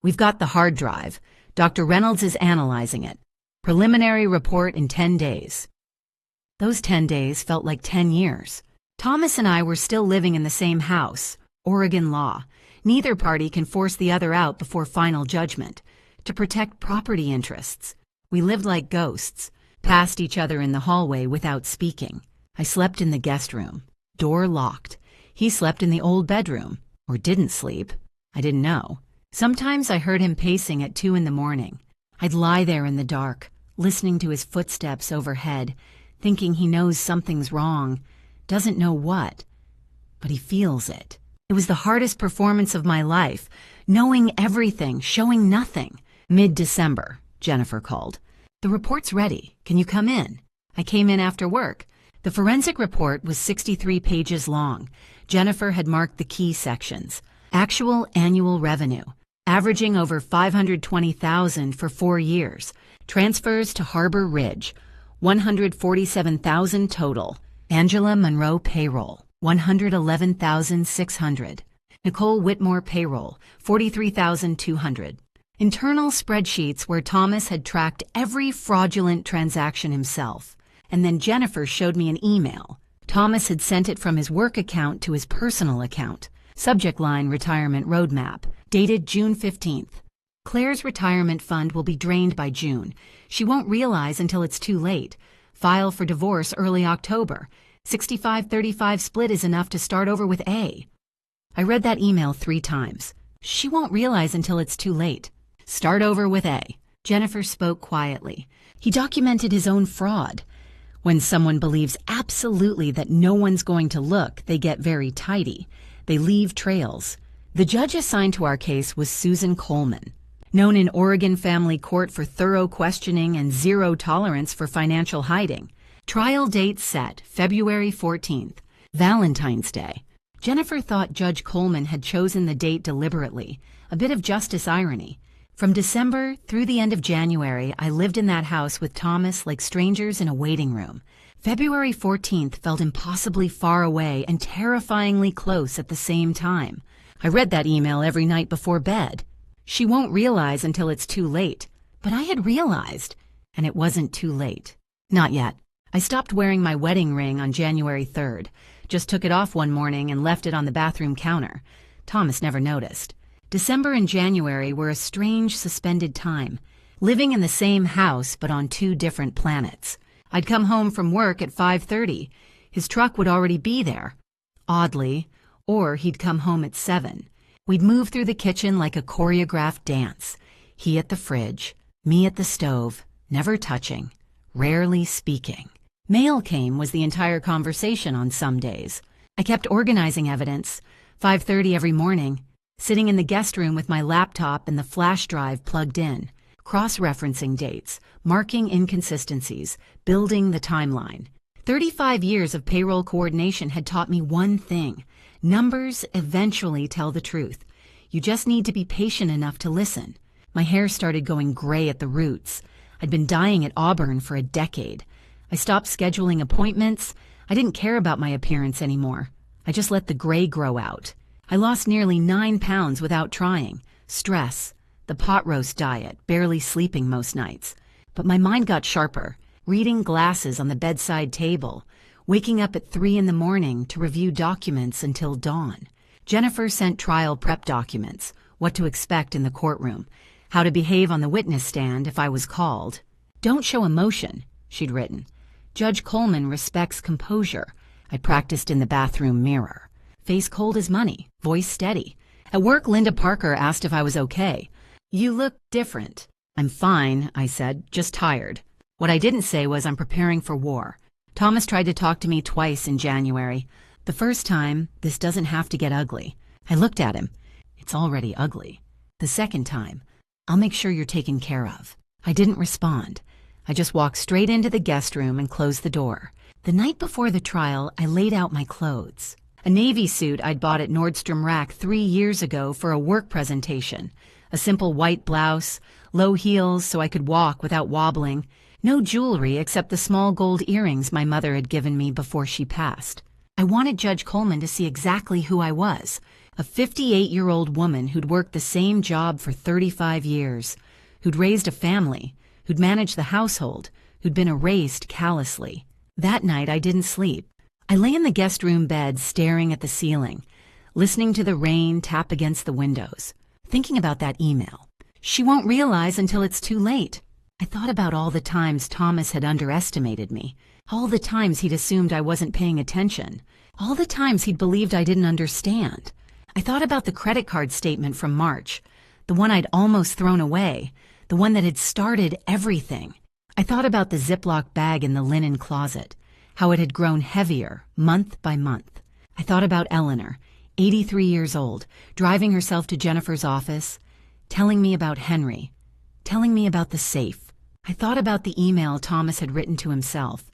"We've got the hard drive. Dr. Reynolds is analyzing it. Preliminary report in 10 days. Those 10 days felt like 10 years. Thomas and I were still living in the same house. Oregon law. Neither party can force the other out before final judgment. To protect property interests. We lived like ghosts, passed each other in the hallway without speaking. I slept in the guest room, door locked. He slept in the old bedroom, or didn't sleep. I didn't know. Sometimes I heard him pacing at 2 in the morning. I'd lie there in the dark, listening to his footsteps overhead, thinking he knows something's wrong, doesn't know what, but he feels it. It was the hardest performance of my life, knowing everything, showing nothing. Mid-December, Jennifer called. "The report's ready. Can you come in?" I came in after work. The forensic report was 63 pages long. Jennifer had marked the key sections. Actual annual revenue, averaging over $520,000 for 4 years. Transfers to Harbor Ridge, $147,000 total. Angela Monroe payroll, $111,600. Nicole Whitmore payroll, $43,200. Internal spreadsheets where Thomas had tracked every fraudulent transaction himself. And then Jennifer showed me an email. Thomas had sent it from his work account to his personal account. Subject line retirement roadmap, dated June 15th. Claire's retirement fund will be drained by June. She won't realize until it's too late. File for divorce early October. 65-35 split is enough to start over with A. I read that email 3 times. She won't realize until it's too late. Start over with A. Jennifer spoke quietly. He documented his own fraud. When someone believes absolutely that no one's going to look, they get very tidy. They leave trails. The judge assigned to our case was Susan Coleman, known in Oregon family court for thorough questioning and zero tolerance for financial hiding. Trial date set, February 14th, Valentine's Day. Jennifer thought Judge Coleman had chosen the date deliberately, a bit of justice irony. From December through the end of January, I lived in that house with Thomas like strangers in a waiting room. February 14th felt impossibly far away and terrifyingly close at the same time. I read that email every night before bed. She won't realize until it's too late. But I had realized, and it wasn't too late. Not yet. I stopped wearing my wedding ring on January 3rd. Just took it off one morning and left it on the bathroom counter. Thomas never noticed. December and January were a strange suspended time, living in the same house but on 2 different planets. I'd come home from work at 5:30. His truck would already be there. Oddly, or he'd come home at 7. We'd move through the kitchen like a choreographed dance. He at the fridge, me at the stove, never touching, rarely speaking. Mail came was the entire conversation on some days. I kept organizing evidence, 5:30 every morning, sitting in the guest room with my laptop and the flash drive plugged in, cross-referencing dates, marking inconsistencies, building the timeline. 35 years of payroll coordination had taught me one thing. Numbers eventually tell the truth. You just need to be patient enough to listen. My hair started going gray at the roots. I'd been dyeing at Auburn for a decade. I stopped scheduling appointments. I didn't care about my appearance anymore. I just let the gray grow out. I lost nearly 9 pounds without trying. Stress, the pot roast diet, barely sleeping most nights. But my mind got sharper, reading glasses on the bedside table, waking up at 3 in the morning to review documents until dawn. Jennifer sent trial prep documents, what to expect in the courtroom, how to behave on the witness stand if I was called. Don't show emotion, she'd written. Judge Coleman respects composure. I practiced in the bathroom mirror. Face cold as money, voice steady. At work, Linda Parker asked if I was okay. You look different. I'm fine, I said, just tired. What I didn't say was I'm preparing for war. Thomas tried to talk to me twice in January. The first time, this doesn't have to get ugly. I looked at him. It's already ugly. The second time, I'll make sure you're taken care of. I didn't respond. I just walked straight into the guest room and closed the door. The night before the trial, I laid out my clothes. A navy suit I'd bought at Nordstrom Rack 3 years ago for a work presentation. A simple white blouse, low heels so I could walk without wobbling. No jewelry except the small gold earrings my mother had given me before she passed. I wanted Judge Coleman to see exactly who I was. A 58-year-old woman who'd worked the same job for 35 years, who'd raised a family, who'd managed the household, who'd been erased callously. That night I didn't sleep. I lay in the guest room bed staring at the ceiling, listening to the rain tap against the windows, thinking about that email. She won't realize until it's too late. I thought about all the times Thomas had underestimated me, all the times he'd assumed I wasn't paying attention, all the times he'd believed I didn't understand. I thought about the credit card statement from March, the one I'd almost thrown away, the one that had started everything. I thought about the Ziploc bag in the linen closet, how it had grown heavier month by month. I thought about Eleanor, 83 years old, driving herself to Jennifer's office, telling me about Henry, telling me about the safe. I thought about the email Thomas had written to himself.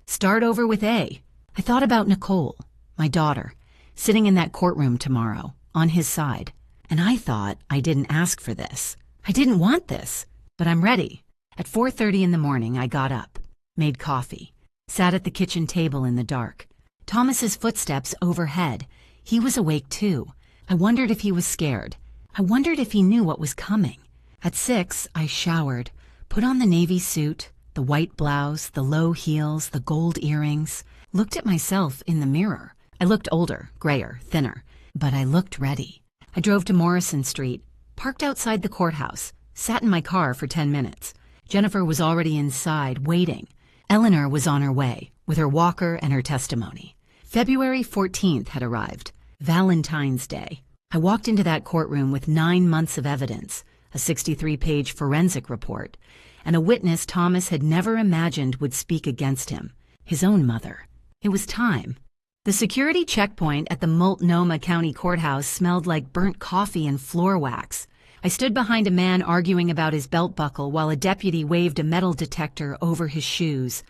Start over with A. I thought about Nicole, my daughter, sitting in that courtroom tomorrow, on his side. And I thought I didn't ask for this. I didn't want this, but I'm ready. At 4:30 in the morning, I got up, made coffee, sat at the kitchen table in the dark. Thomas's footsteps overhead. He was awake too. I wondered if he was scared. I wondered if he knew what was coming. At 6, I showered, put on the navy suit, the white blouse, the low heels, the gold earrings, looked at myself in the mirror. I looked older, grayer, thinner, but I looked ready. I drove to Morrison Street, parked outside the courthouse, sat in my car for 10 minutes. Jennifer was already inside, waiting. Eleanor was on her way, with her walker and her testimony. February 14th had arrived, Valentine's Day. I walked into that courtroom with 9 months of evidence, a 63-page forensic report, and a witness Thomas had never imagined would speak against him, his own mother. It was time. The security checkpoint at the Multnomah County Courthouse smelled like burnt coffee and floor wax. I stood behind a man arguing about his belt buckle while a deputy waved a metal detector over his shoes.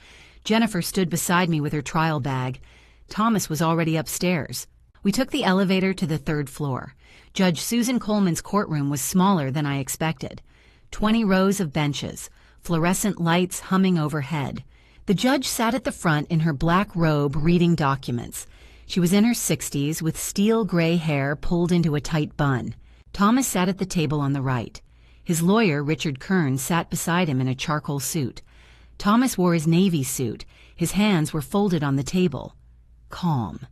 Jennifer stood beside me with her trial bag. Thomas was already upstairs. We took the elevator to the 3rd floor. Judge Susan Coleman's courtroom was smaller than I expected. 20 rows of benches, fluorescent lights humming overhead. The judge sat at the front in her black robe reading documents. She was in her 60s with steel gray hair pulled into a tight bun. Thomas sat at the table on the right. His lawyer, Richard Kern, sat beside him in a charcoal suit. Thomas wore his navy suit. His hands were folded on the table. Calm.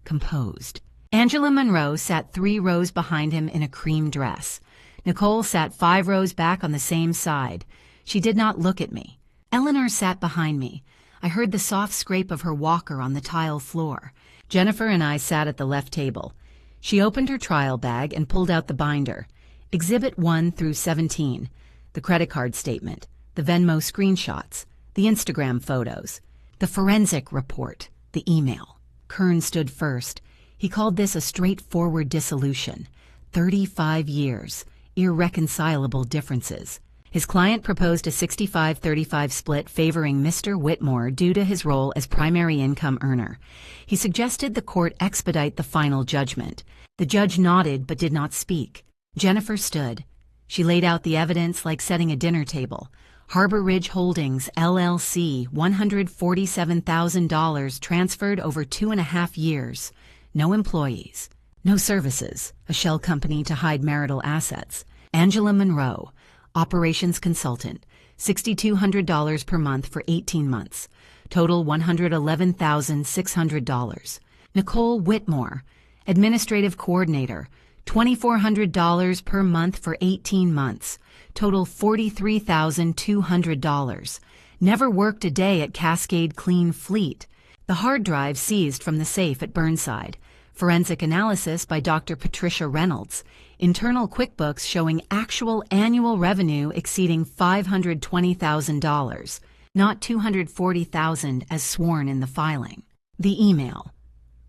Composed. Angela Monroe sat 3 rows behind him in a cream dress. Nicole sat 5 rows back on the same side. She did not look at me. Eleanor sat behind me. I heard the soft scrape of her walker on the tile floor. Jennifer and I sat at the left table. She opened her trial bag and pulled out the binder. Exhibit 1 through 17, the credit card statement, the Venmo screenshots, the Instagram photos, the forensic report, the email. Kern stood first. He called this a straightforward dissolution. 35 years, irreconcilable differences. His client proposed a 65-35 split favoring Mr. Whitmore due to his role as primary income earner. He suggested the court expedite the final judgment. The judge nodded but did not speak. Jennifer stood. She laid out the evidence like setting a dinner table. Harbor Ridge Holdings, LLC, $147,000 transferred over 2.5 years. No employees. No services. A shell company to hide marital assets. Angela Monroe, operations consultant, $6,200 per month for 18 months. Total $111,600. Nicole Whitmore, Administrative coordinator, $2,400 per month for 18 months. Total $43,200. Never worked a day at Cascade Clean Fleet. The hard drive seized from the safe at Burnside. Forensic analysis by Dr. Patricia Reynolds. Internal QuickBooks showing actual annual revenue exceeding $520,000, not $240,000 as sworn in the filing. The email.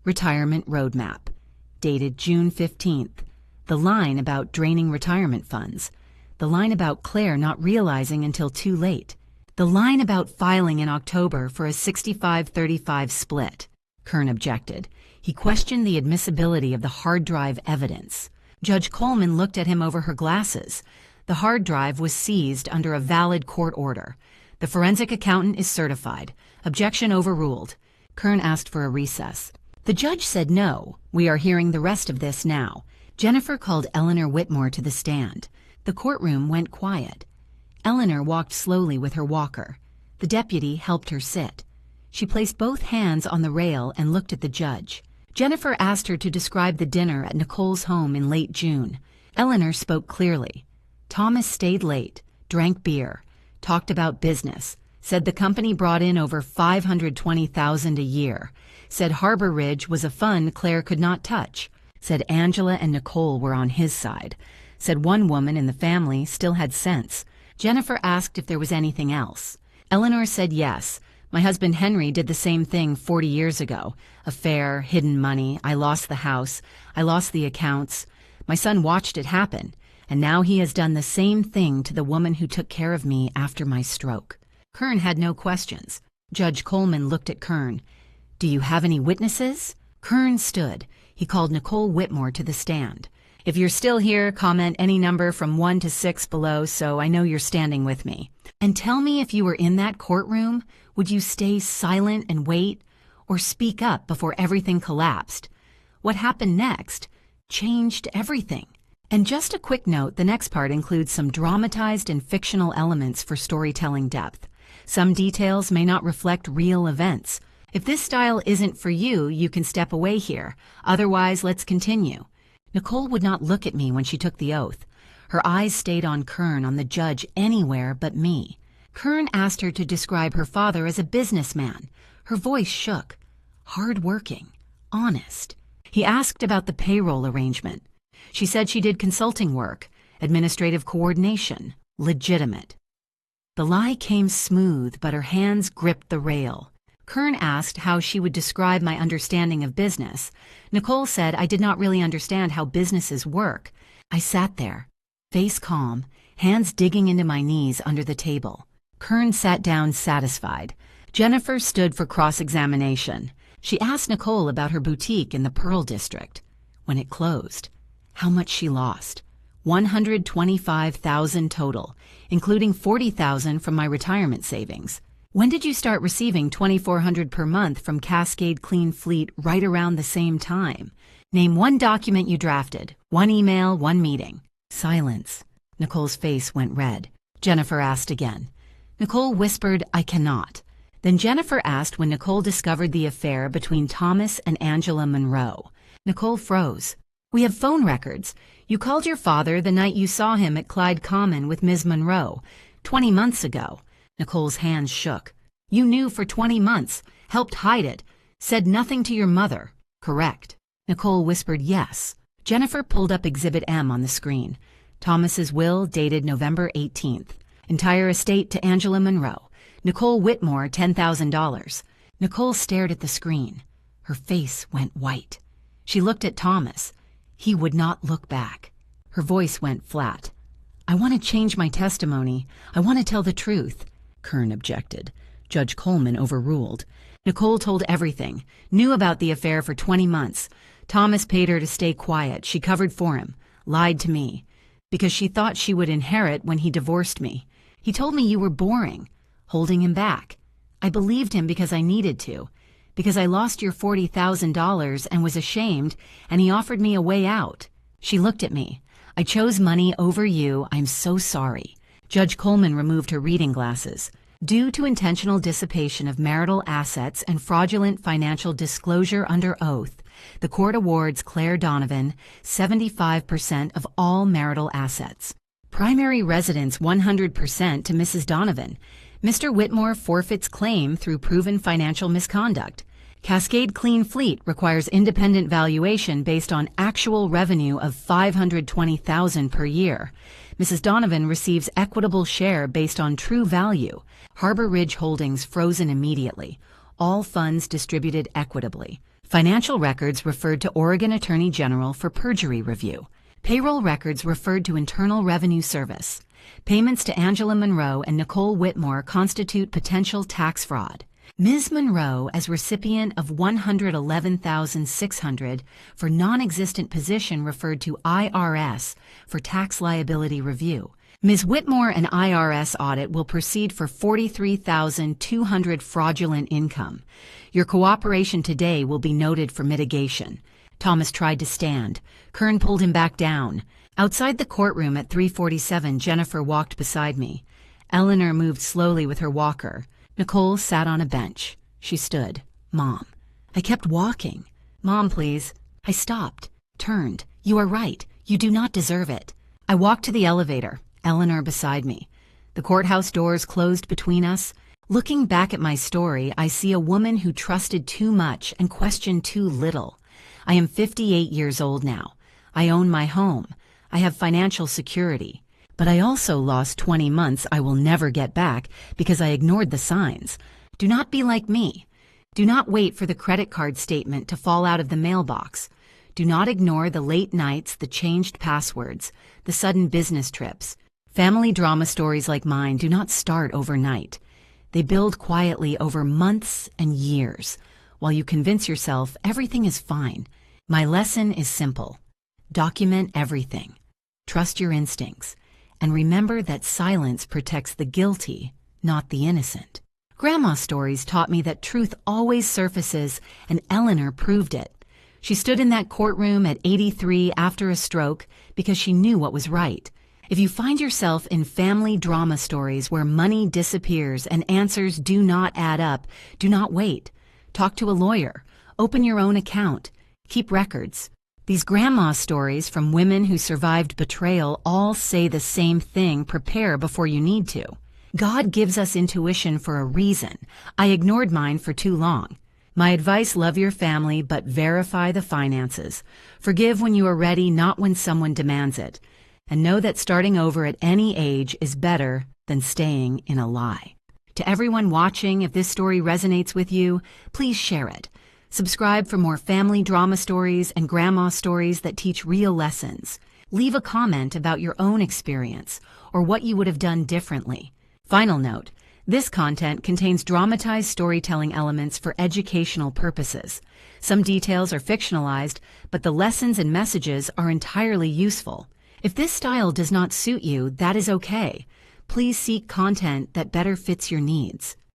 Retirement roadmap. Dated June 15th. The line about draining retirement funds. The line about Claire not realizing until too late. The line about filing in October for a 65-35 split. Kern objected. He questioned the admissibility of the hard drive evidence. Judge Coleman looked at him over her glasses. The hard drive was seized under a valid court order. The forensic accountant is certified. Objection overruled. Kern asked for a recess. The judge said no. We are hearing the rest of this now. Jennifer called Eleanor Whitmore to the stand. The courtroom went quiet. Eleanor walked slowly with her walker. The deputy helped her sit. She placed both hands on the rail and looked at the judge. Jennifer asked her to describe the dinner at Nicole's home in late June. Eleanor spoke clearly. Thomas stayed late, drank beer, talked about business, said the company brought in over $520,000 a year, said Harbor Ridge was a fund Claire could not touch, said Angela and Nicole were on his side, said one woman in the family still had sense. Jennifer asked if there was anything else. Eleanor said yes. My husband Henry did the same thing 40 years ago. Affair, hidden money, I lost the house, I lost the accounts. My son watched it happen, and now he has done the same thing to the woman who took care of me after my stroke. Kern had no questions. Judge Coleman looked at Kern. Do you have any witnesses? Kern stood. He called Nicole Whitmore to the stand. If you're still here, comment any number from 1 to 6 below so I know you're standing with me. And tell me if you were in that courtroom, would you stay silent and wait, or speak up before everything collapsed? What happened next changed everything. And just a quick note, the next part includes some dramatized and fictional elements for storytelling depth. Some details may not reflect real events. If this style isn't for you, you can step away here. Otherwise, let's continue. Nicole would not look at me when she took the oath. Her eyes stayed on Kern, on the judge, anywhere but me. Kern asked her to describe her father as a businessman. Her voice shook. Hard-working. Honest. He asked about the payroll arrangement. She said she did consulting work, administrative coordination, legitimate. The lie came smooth, but her hands gripped the rail. Kern asked how she would describe my understanding of business. Nicole said I did not really understand how businesses work. I sat there, face calm, hands digging into my knees under the table. Kern sat down satisfied. Jennifer stood for cross-examination. She asked Nicole about her boutique in the Pearl District. When it closed, how much she lost. $125,000 total, including $40,000 from my retirement savings. When did you start receiving $2,400 per month from Cascade Clean Fleet right around the same time? Name one document you drafted, one email, one meeting. Silence. Nicole's face went red. Jennifer asked again. Nicole whispered, I cannot. Then Jennifer asked when Nicole discovered the affair between Thomas and Angela Monroe. Nicole froze. We have phone records. You called your father the night you saw him at Clyde Common with Ms. Monroe, 20 months ago. Nicole's hands shook. You knew for 20 months, helped hide it, said nothing to your mother. Correct. Nicole whispered yes. Jennifer pulled up Exhibit M on the screen. Thomas's will dated November 18th. Entire estate to Angela Monroe. Nicole Whitmore, $10,000. Nicole stared at the screen. Her face went white. She looked at Thomas. He would not look back. Her voice went flat. I want to change my testimony. I want to tell the truth. Kern objected. Judge Coleman overruled. Nicole told everything, knew about the affair for 20 months. Thomas paid her to stay quiet. She covered for him, lied to me, because she thought she would inherit when he divorced me. He told me you were boring, holding him back. I believed him because I needed to, because I lost your $40,000 and was ashamed, and he offered me a way out. She looked at me. I chose money over you. I'm so sorry. Judge Coleman removed her reading glasses. Due to intentional dissipation of marital assets and fraudulent financial disclosure under oath, The court awards Claire Donovan 75% of all marital assets. Primary residence 100% to Mrs. Donovan. Mr. Whitmore forfeits claim through proven financial misconduct. Cascade Clean Fleet requires independent valuation based on actual revenue of $520,000 per year. Mrs. Donovan receives equitable share based on true value. Harbor Ridge Holdings frozen immediately. All funds distributed equitably. Financial records referred to Oregon Attorney General for perjury review. Payroll records referred to Internal Revenue Service. Payments to Angela Monroe and Nicole Whitmore constitute potential tax fraud. Ms. Monroe as recipient of $111,600 for non-existent position referred to IRS for tax liability review. Ms. Whitmore and IRS audit will proceed for $43,200 fraudulent income. Your cooperation today will be noted for mitigation. Thomas tried to stand. Kern pulled him back down. Outside the courtroom at 3:47, Jennifer walked beside me. Eleanor moved slowly with her walker. Nicole sat on a bench. She stood. Mom. I kept walking. Mom, please. I stopped. Turned. You are right. You do not deserve it. I walked to the elevator. Eleanor beside me. The courthouse doors closed between us. Looking back at my story, I see a woman who trusted too much and questioned too little. I am 58 years old now. I own my home. I have financial security. But I also lost 20 months I will never get back because I ignored the signs. Do not be like me. Do not wait for the credit card statement to fall out of the mailbox. Do not ignore the late nights, the changed passwords, the sudden business trips. Family drama stories like mine do not start overnight. They build quietly over months and years, while you convince yourself everything is fine. My lesson is simple. Document everything. Trust your instincts. And remember that silence protects the guilty, not the innocent. Grandma stories taught me that truth always surfaces, and Eleanor proved it. She stood in that courtroom at 83 after a stroke because she knew what was right. If you find yourself in family drama stories where money disappears and answers do not add up, do not wait. Talk to a lawyer. Open your own account. Keep records. These grandma stories from women who survived betrayal all say the same thing: prepare before you need to. God gives us intuition for a reason. I ignored mine for too long. My advice: love your family, but verify the finances. Forgive when you are ready, not when someone demands it. And know that starting over at any age is better than staying in a lie. To everyone watching, if this story resonates with you, please share it. Subscribe for more family drama stories and grandma stories that teach real lessons. Leave a comment about your own experience or what you would have done differently. Final note, this content contains dramatized storytelling elements for educational purposes. Some details are fictionalized, but the lessons and messages are entirely useful. If this style does not suit you, that is okay. Please seek content that better fits your needs.